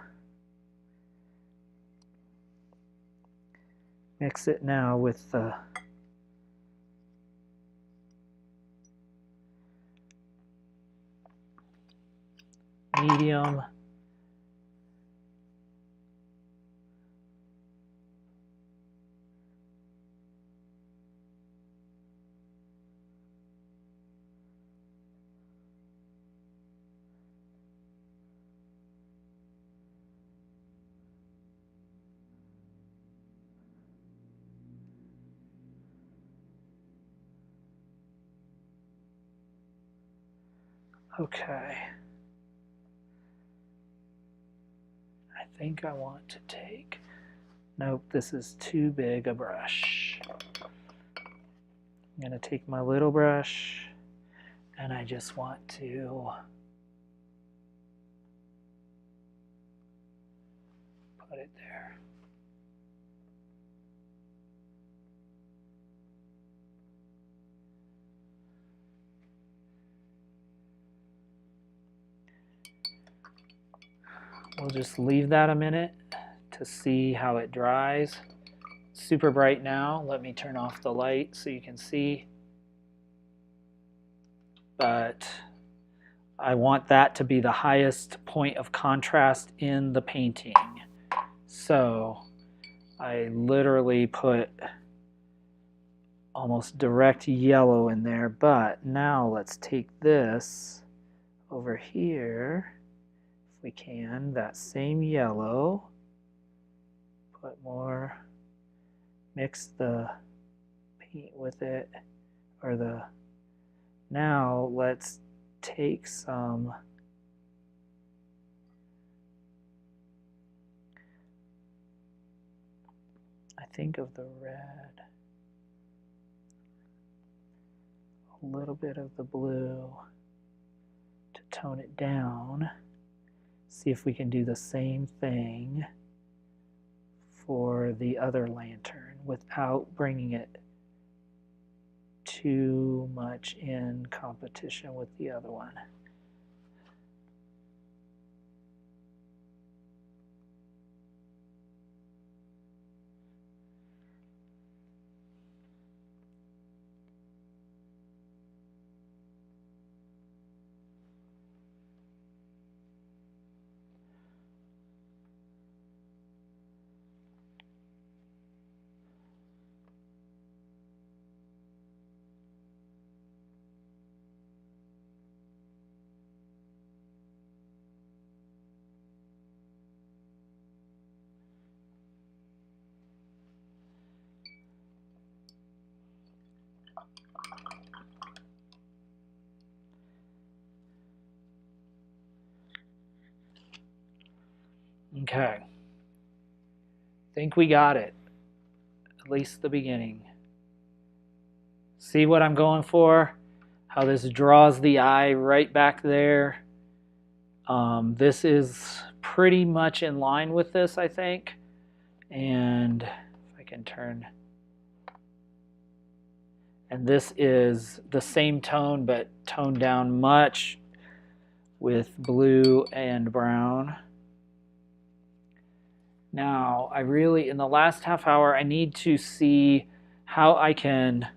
Mix it now with the medium. Okay. I think I want to take, nope, this is too big a brush. I'm going to take my little brush and I just want to put it there. We'll just leave that a minute to see how it dries. Super bright now. Let me turn off the light so you can see. But I want that to be the highest point of contrast in the painting. So I literally put almost direct yellow in there. But now let's take this over here, if we can, that same yellow, put more, mix the paint with it, or the, now let's take some, I think of the red, a little bit of the blue to tone it down See if we can do the same thing for the other lantern without bringing it too much in competition with the other one. Okay. Think we got it. At least the beginning. See what I'm going for? How this draws the eye right back there. This is pretty much in line with this, I think. And if I can turn. And this is the same tone, but toned down much with blue and brown. Now, I really, in the last half hour, I need to see how I can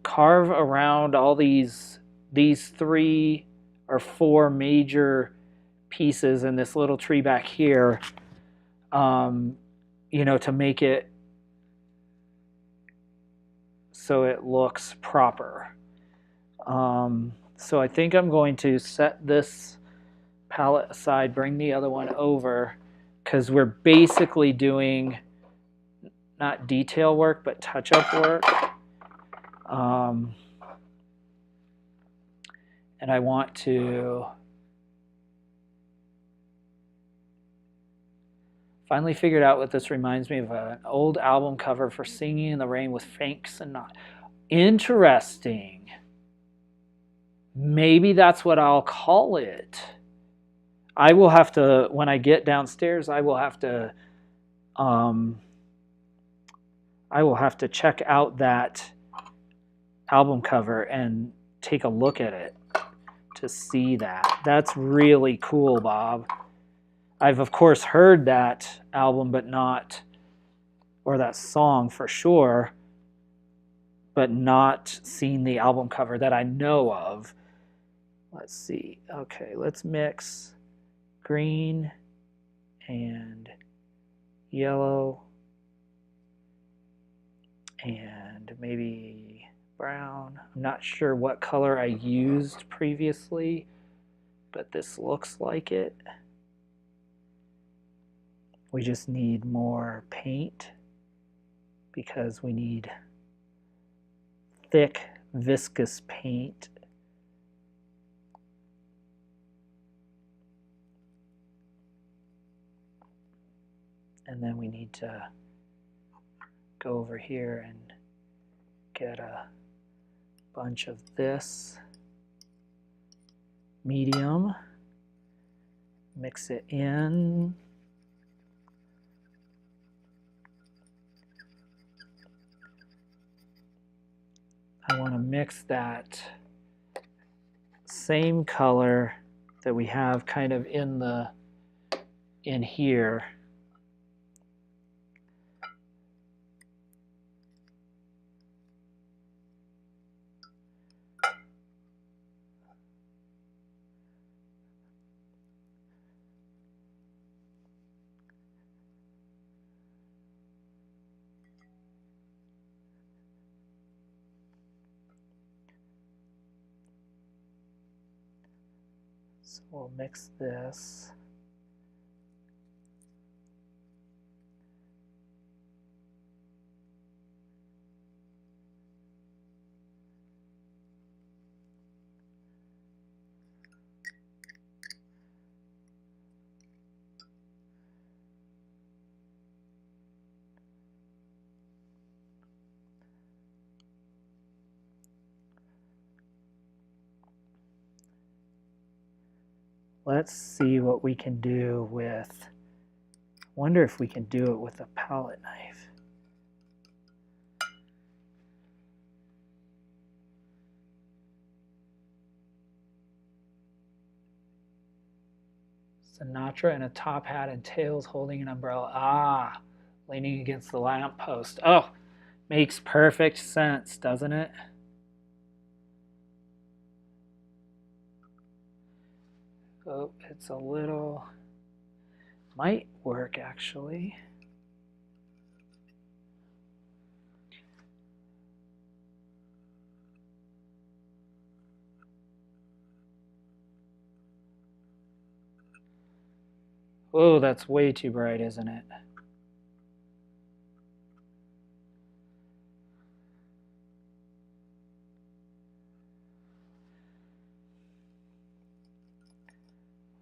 carve around all these 3 or 4 major pieces in this little tree back here, you know, to make it so it looks proper. So I think I'm going to set this palette aside, bring the other one over, because we're basically doing not detail work, but touch-up work. And I want to finally figured out what this reminds me of, an old album cover for Singing in the Rain with Frank Sinatra. Interesting. Maybe that's what I'll call it. I will have to, when I get downstairs, I will have to check out that album cover and take a look at it to see that. That's really cool, Bob. I've of course heard that album, but not, or that song for sure, but not seen the album cover that I know of. Let's see. Okay, let's mix green and yellow and maybe brown. I'm not sure what color I used previously, but this looks like it. We just need more paint because we need thick, viscous paint. And then we need to go over here and get a bunch of this medium, mix it in. I want to mix that same color that we have kind of in here. So we'll mix this. let's see what we can do with, wonder if we can do it with a palette knife. Sinatra in a top hat and tails holding an umbrella. Ah, leaning against the lamppost. Oh, makes perfect sense, doesn't it? Oh, it's a little, might work actually. Oh, that's way too bright, isn't it?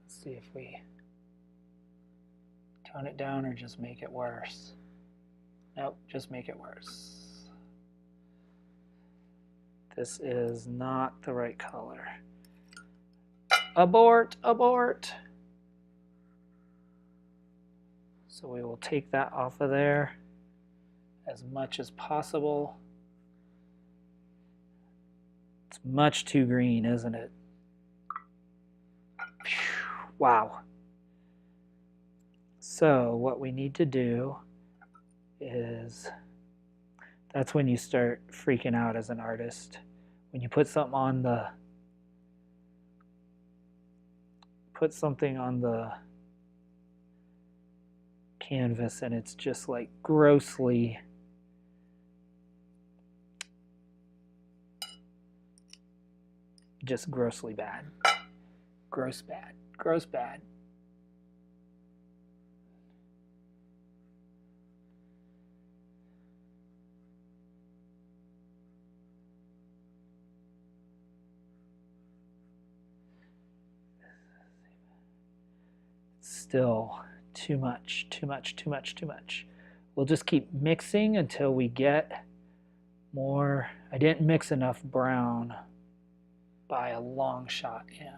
Let's see if we tone it down or just make it worse. Nope, just make it worse. This is not the right color. Abort, abort. So we will take that off of there as much as possible. It's much too green, isn't it? Wow. So what we need to do is, that's when you start freaking out as an artist. When you put something on the canvas and it's just like grossly bad. Gross bad. Gross bad. Still too much, too much, too much, too much. We'll just keep mixing until we get more. I didn't mix enough brown by a long shot in.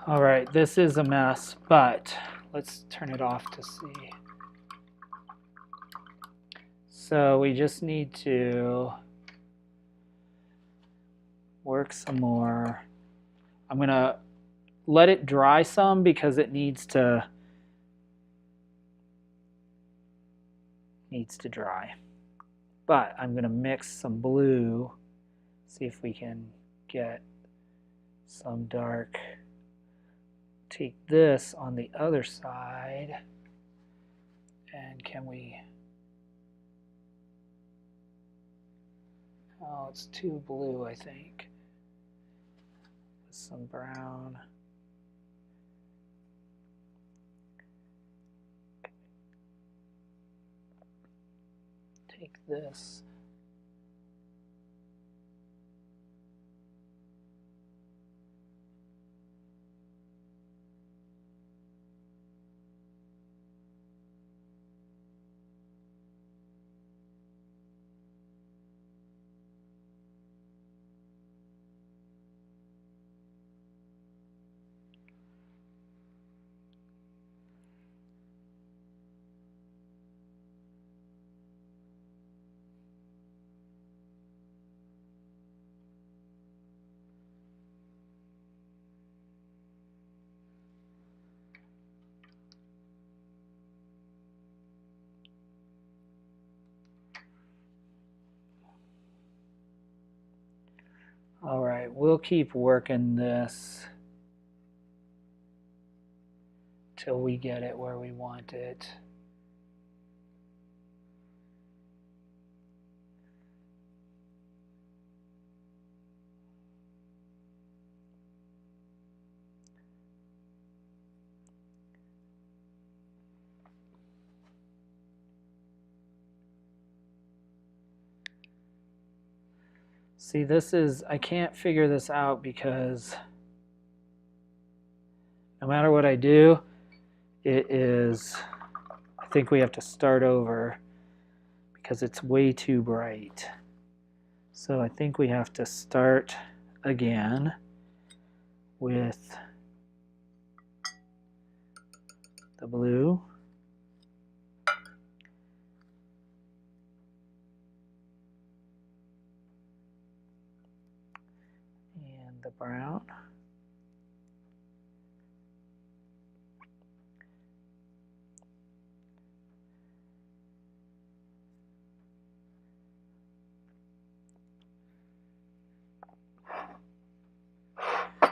All right, this is a mess, but let's turn it off to see. So we just need to work some more. I'm gonna let it dry some because it needs to dry. But I'm gonna mix some blue, see if we can get some dark. Take this on the other side, and can we, oh, it's too blue, I think. With some brown. Take this. right, we'll keep working this till we get it where we want it. See, this is, I can't figure this out because no matter what I do, it is, I think we have to start over because it's way too bright. So I think we have to start again with the blue. And the brown.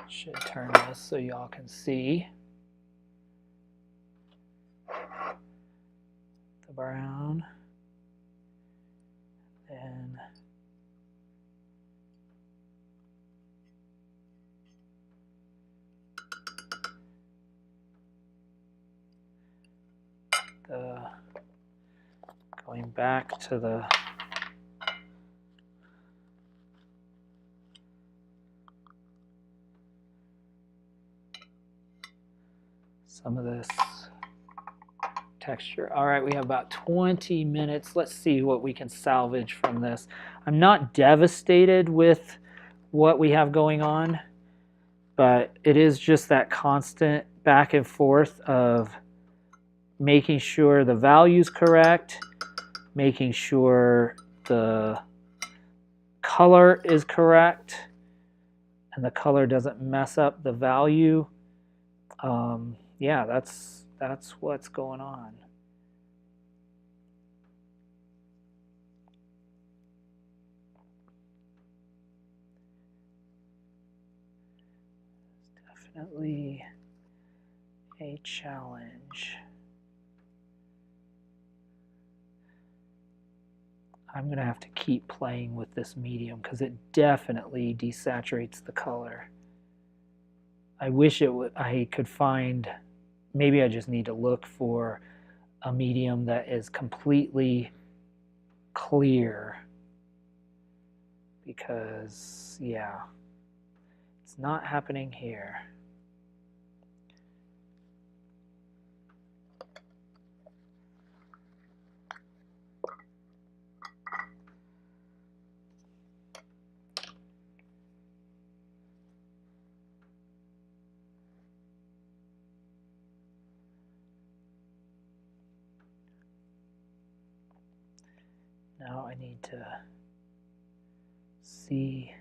Should turn this so y'all can see the brown, then the going back to the some of this texture. All right, we have about 20 minutes. Let's see what we can salvage from this. I'm not devastated with what we have going on, but it is just that constant back and forth of making sure the value's correct, making sure the color is correct, and the color doesn't mess up the value. Yeah, that's what's going on. It's definitely a challenge. I'm going to have to keep playing with this medium because it definitely desaturates the color. I wish I could find, maybe I just need to look for a medium that is completely clear because, yeah, it's not happening here. Now I need to see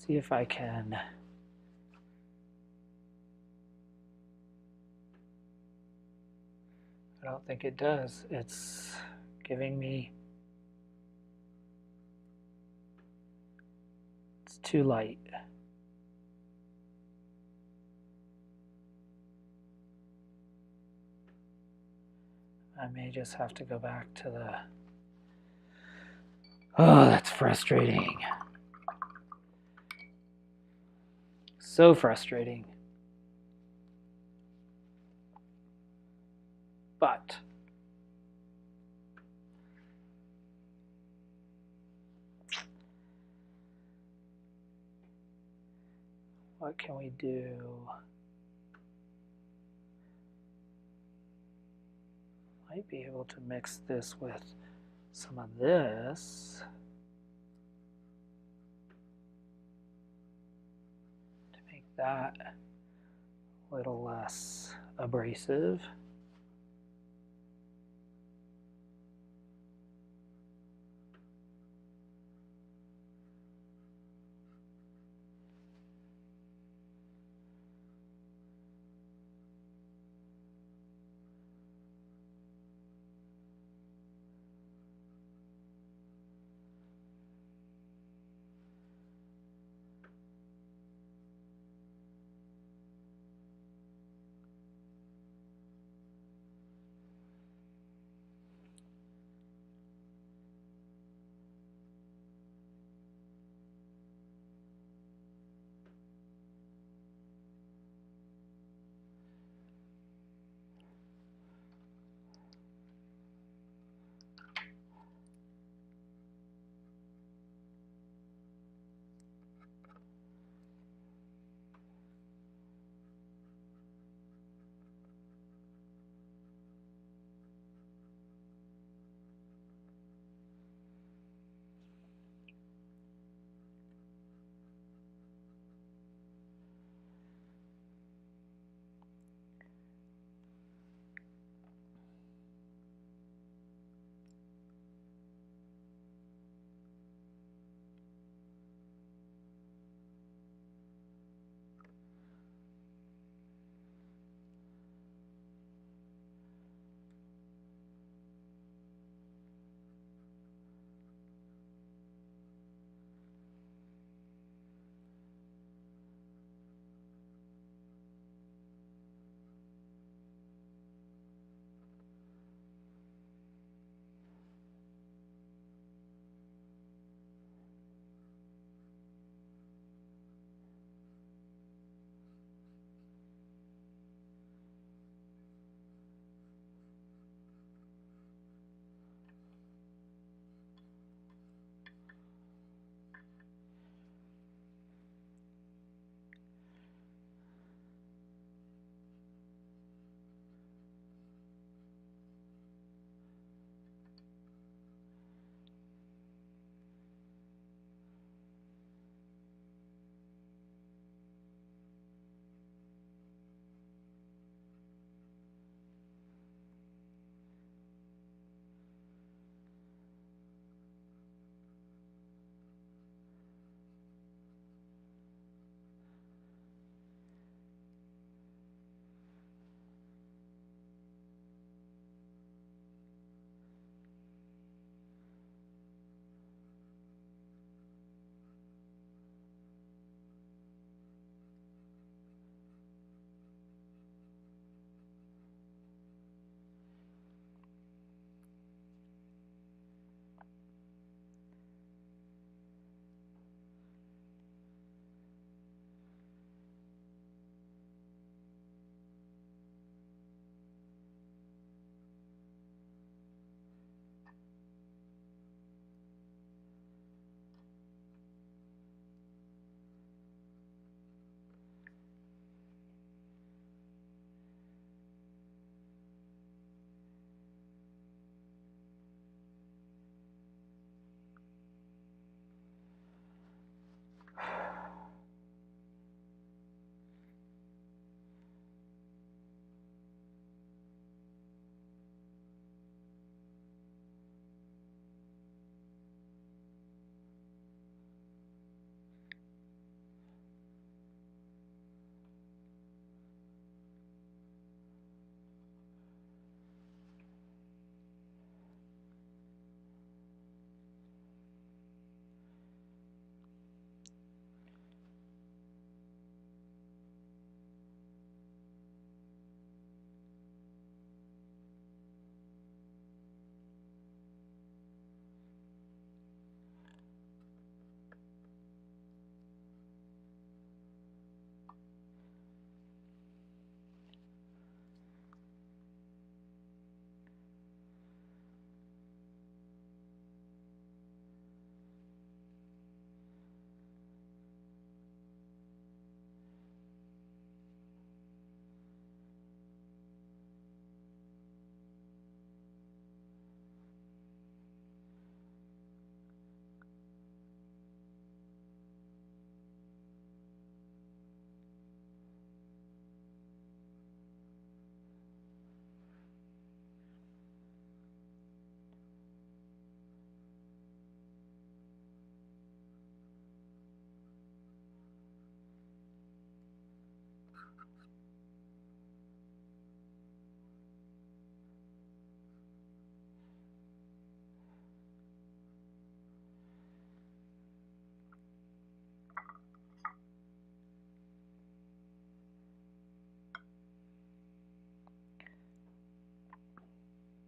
if I can I don't think it does. It's giving me, it's too light. I may just have to go back to the, oh, that's frustrating. So frustrating. But what can we do? Might be able to mix this with some of this to make that a little less abrasive.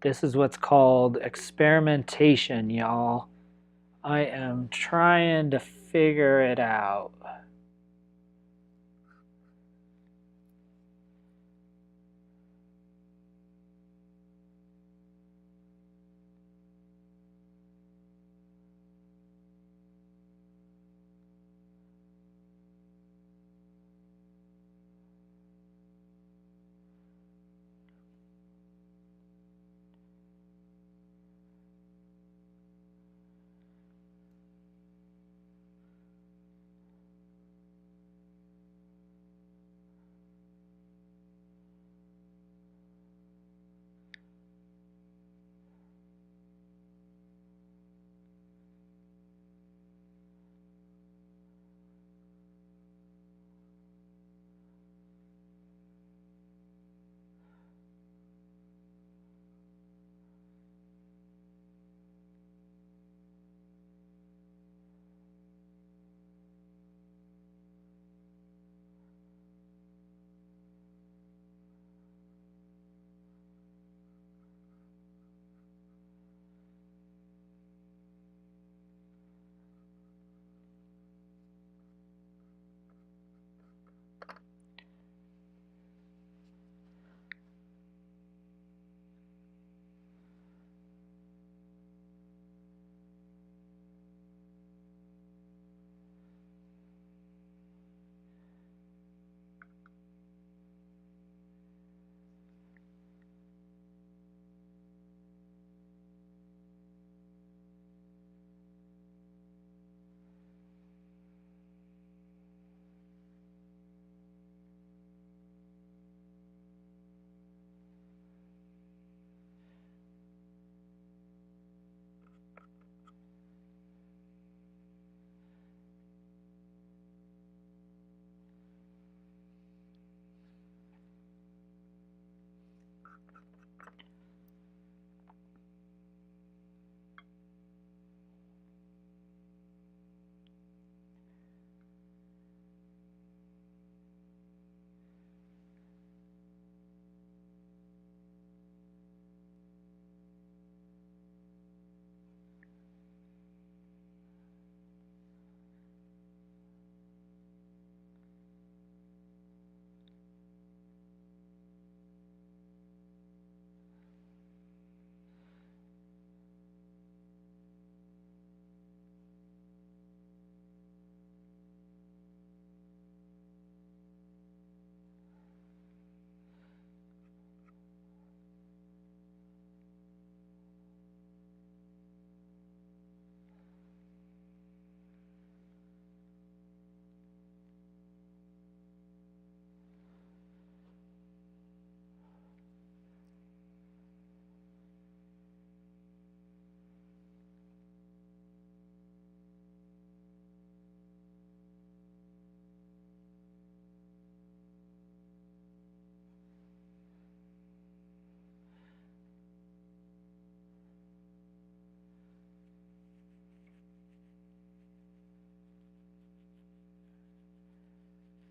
This is what's called experimentation, y'all. I am trying to figure it out.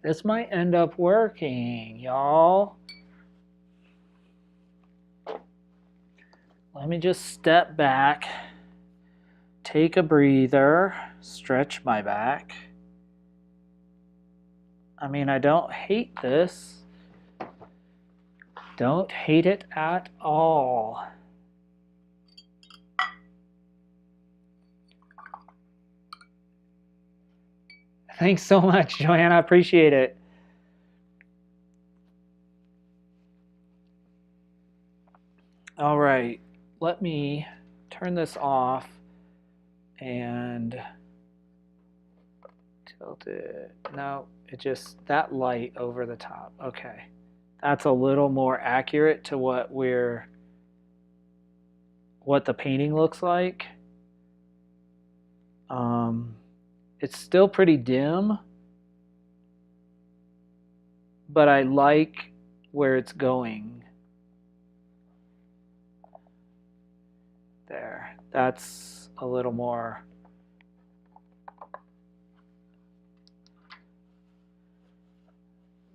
This might end up working, y'all. Let me just step back, take a breather, stretch my back. I mean, I don't hate this. Don't hate it at all. Thanks so much, Joanna. I appreciate it. All right, let me turn this off and tilt it. No, it just, that light over the top. Okay, that's a little more accurate to what the painting looks like. It's still pretty dim, but I like where it's going. There, that's a little more.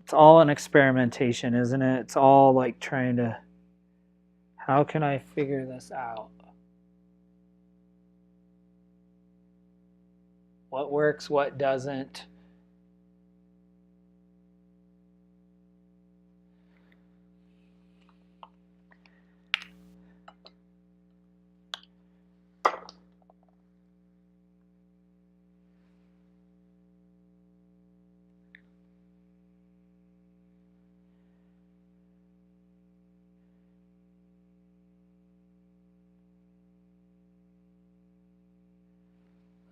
It's all an experimentation, isn't it? It's all like trying to, how can I figure this out? What works, what doesn't?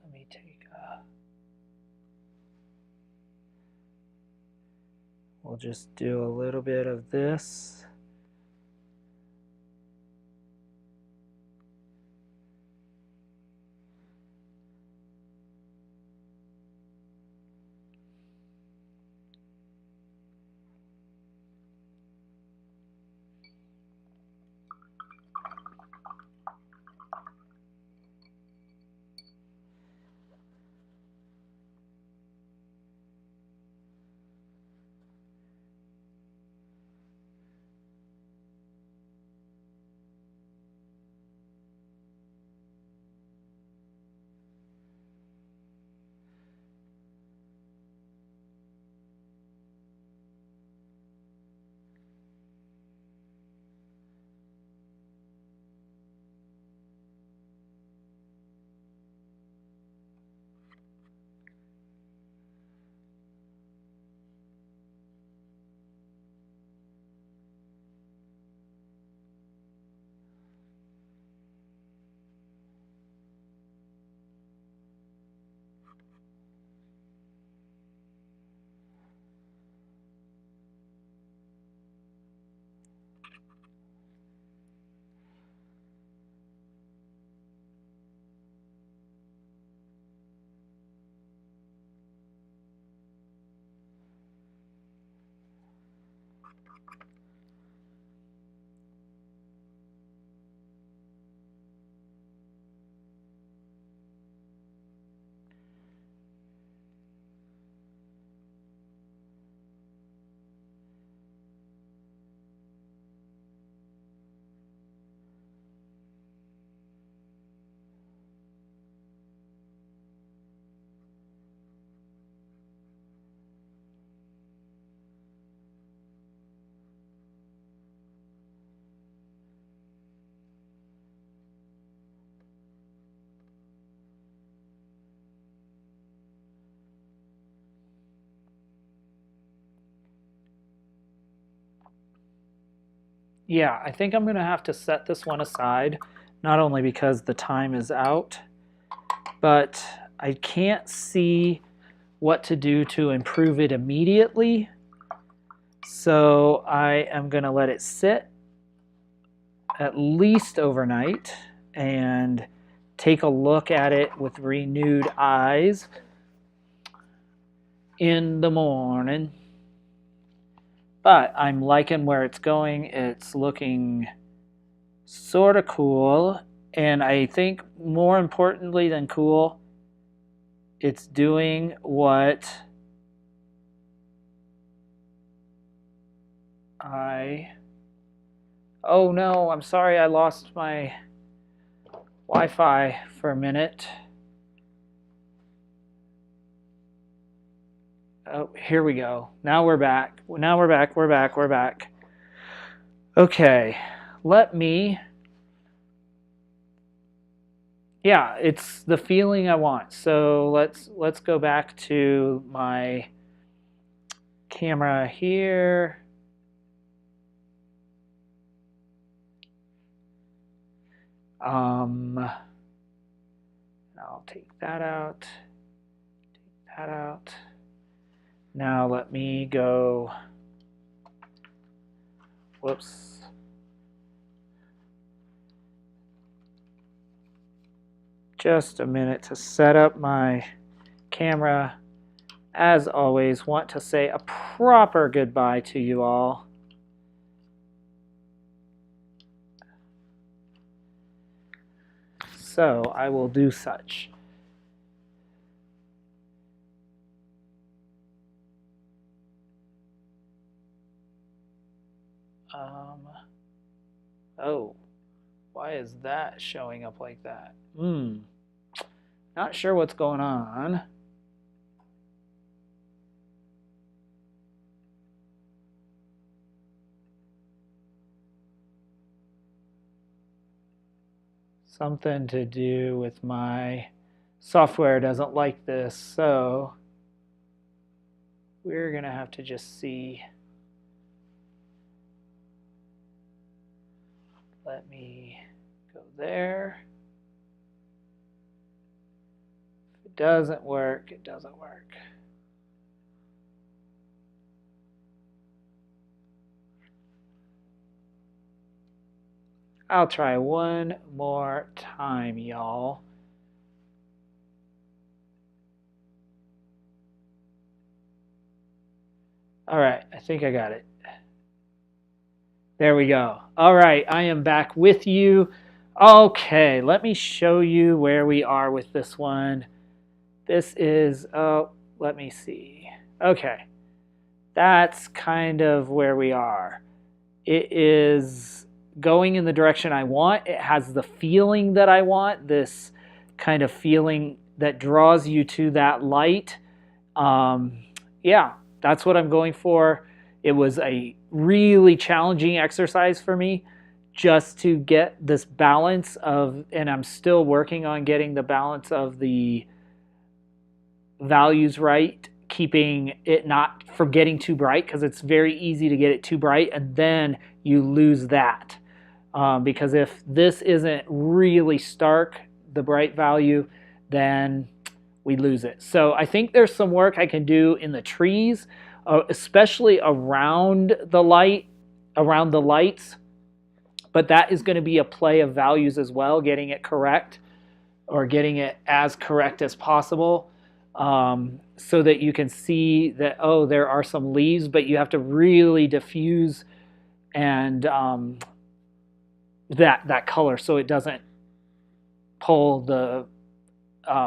Let me take a, we'll just do a little bit of this. Yeah, I think I'm going to have to set this one aside, not only because the time is out, but I can't see what to do to improve it immediately. So I am going to let it sit at least overnight and take a look at it with renewed eyes in the morning. But I'm liking where it's going. It's looking sort of cool. And I think more importantly than cool, it's doing what oh no, I'm sorry, I lost my Wi-Fi for a minute. Oh, here we go. Now we're back. We're back. Okay, let me, yeah, it's the feeling I want. So let's go back to my camera here. I'll take that out. Take that out. Now let me go. Whoops. Just a minute to set up my camera as always, want to say a proper goodbye to you all. So I will do such. Oh, why is that showing up like that? Not sure what's going on. Something to do with my software doesn't like this, so we're gonna have to just see. Let me go there. If it doesn't work, it doesn't work. I'll try one more time, y'all. All right, I think I got it. There we go. All right, I am back with you. Okay, let me show you where we are with this one. This is, let me see. Okay, that's kind of where we are. It is going in the direction I want. It has the feeling that I want, this kind of feeling that draws you to that light. Yeah, that's what I'm going for. It was a really challenging exercise for me just to get this balance of, and I'm still working on getting the balance of the values right, keeping it not from getting too bright, because it's very easy to get it too bright and then you lose that. Because if this isn't really stark, the bright value, then we lose it. So I think there's some work I can do in the trees, especially around the light, around the lights. But that is going to be a play of values as well, getting it correct, or getting it as correct as possible, so that you can see that, oh, there are some leaves, but you have to really diffuse and that color so it doesn't pull the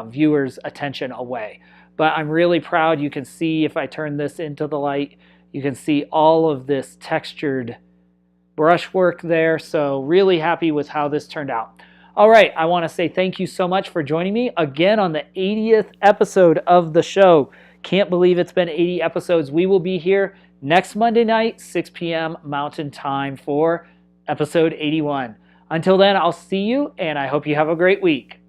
viewer's attention away. But I'm really proud. You can see, if I turn this into the light, you can see all of this textured brushwork there. So really happy with how this turned out. All right, I want to say thank you so much for joining me again on the 80th episode of the show. Can't believe it's been 80 episodes. We will be here next Monday night, 6 p.m. Mountain Time for episode 81. Until then, I'll see you, and I hope you have a great week.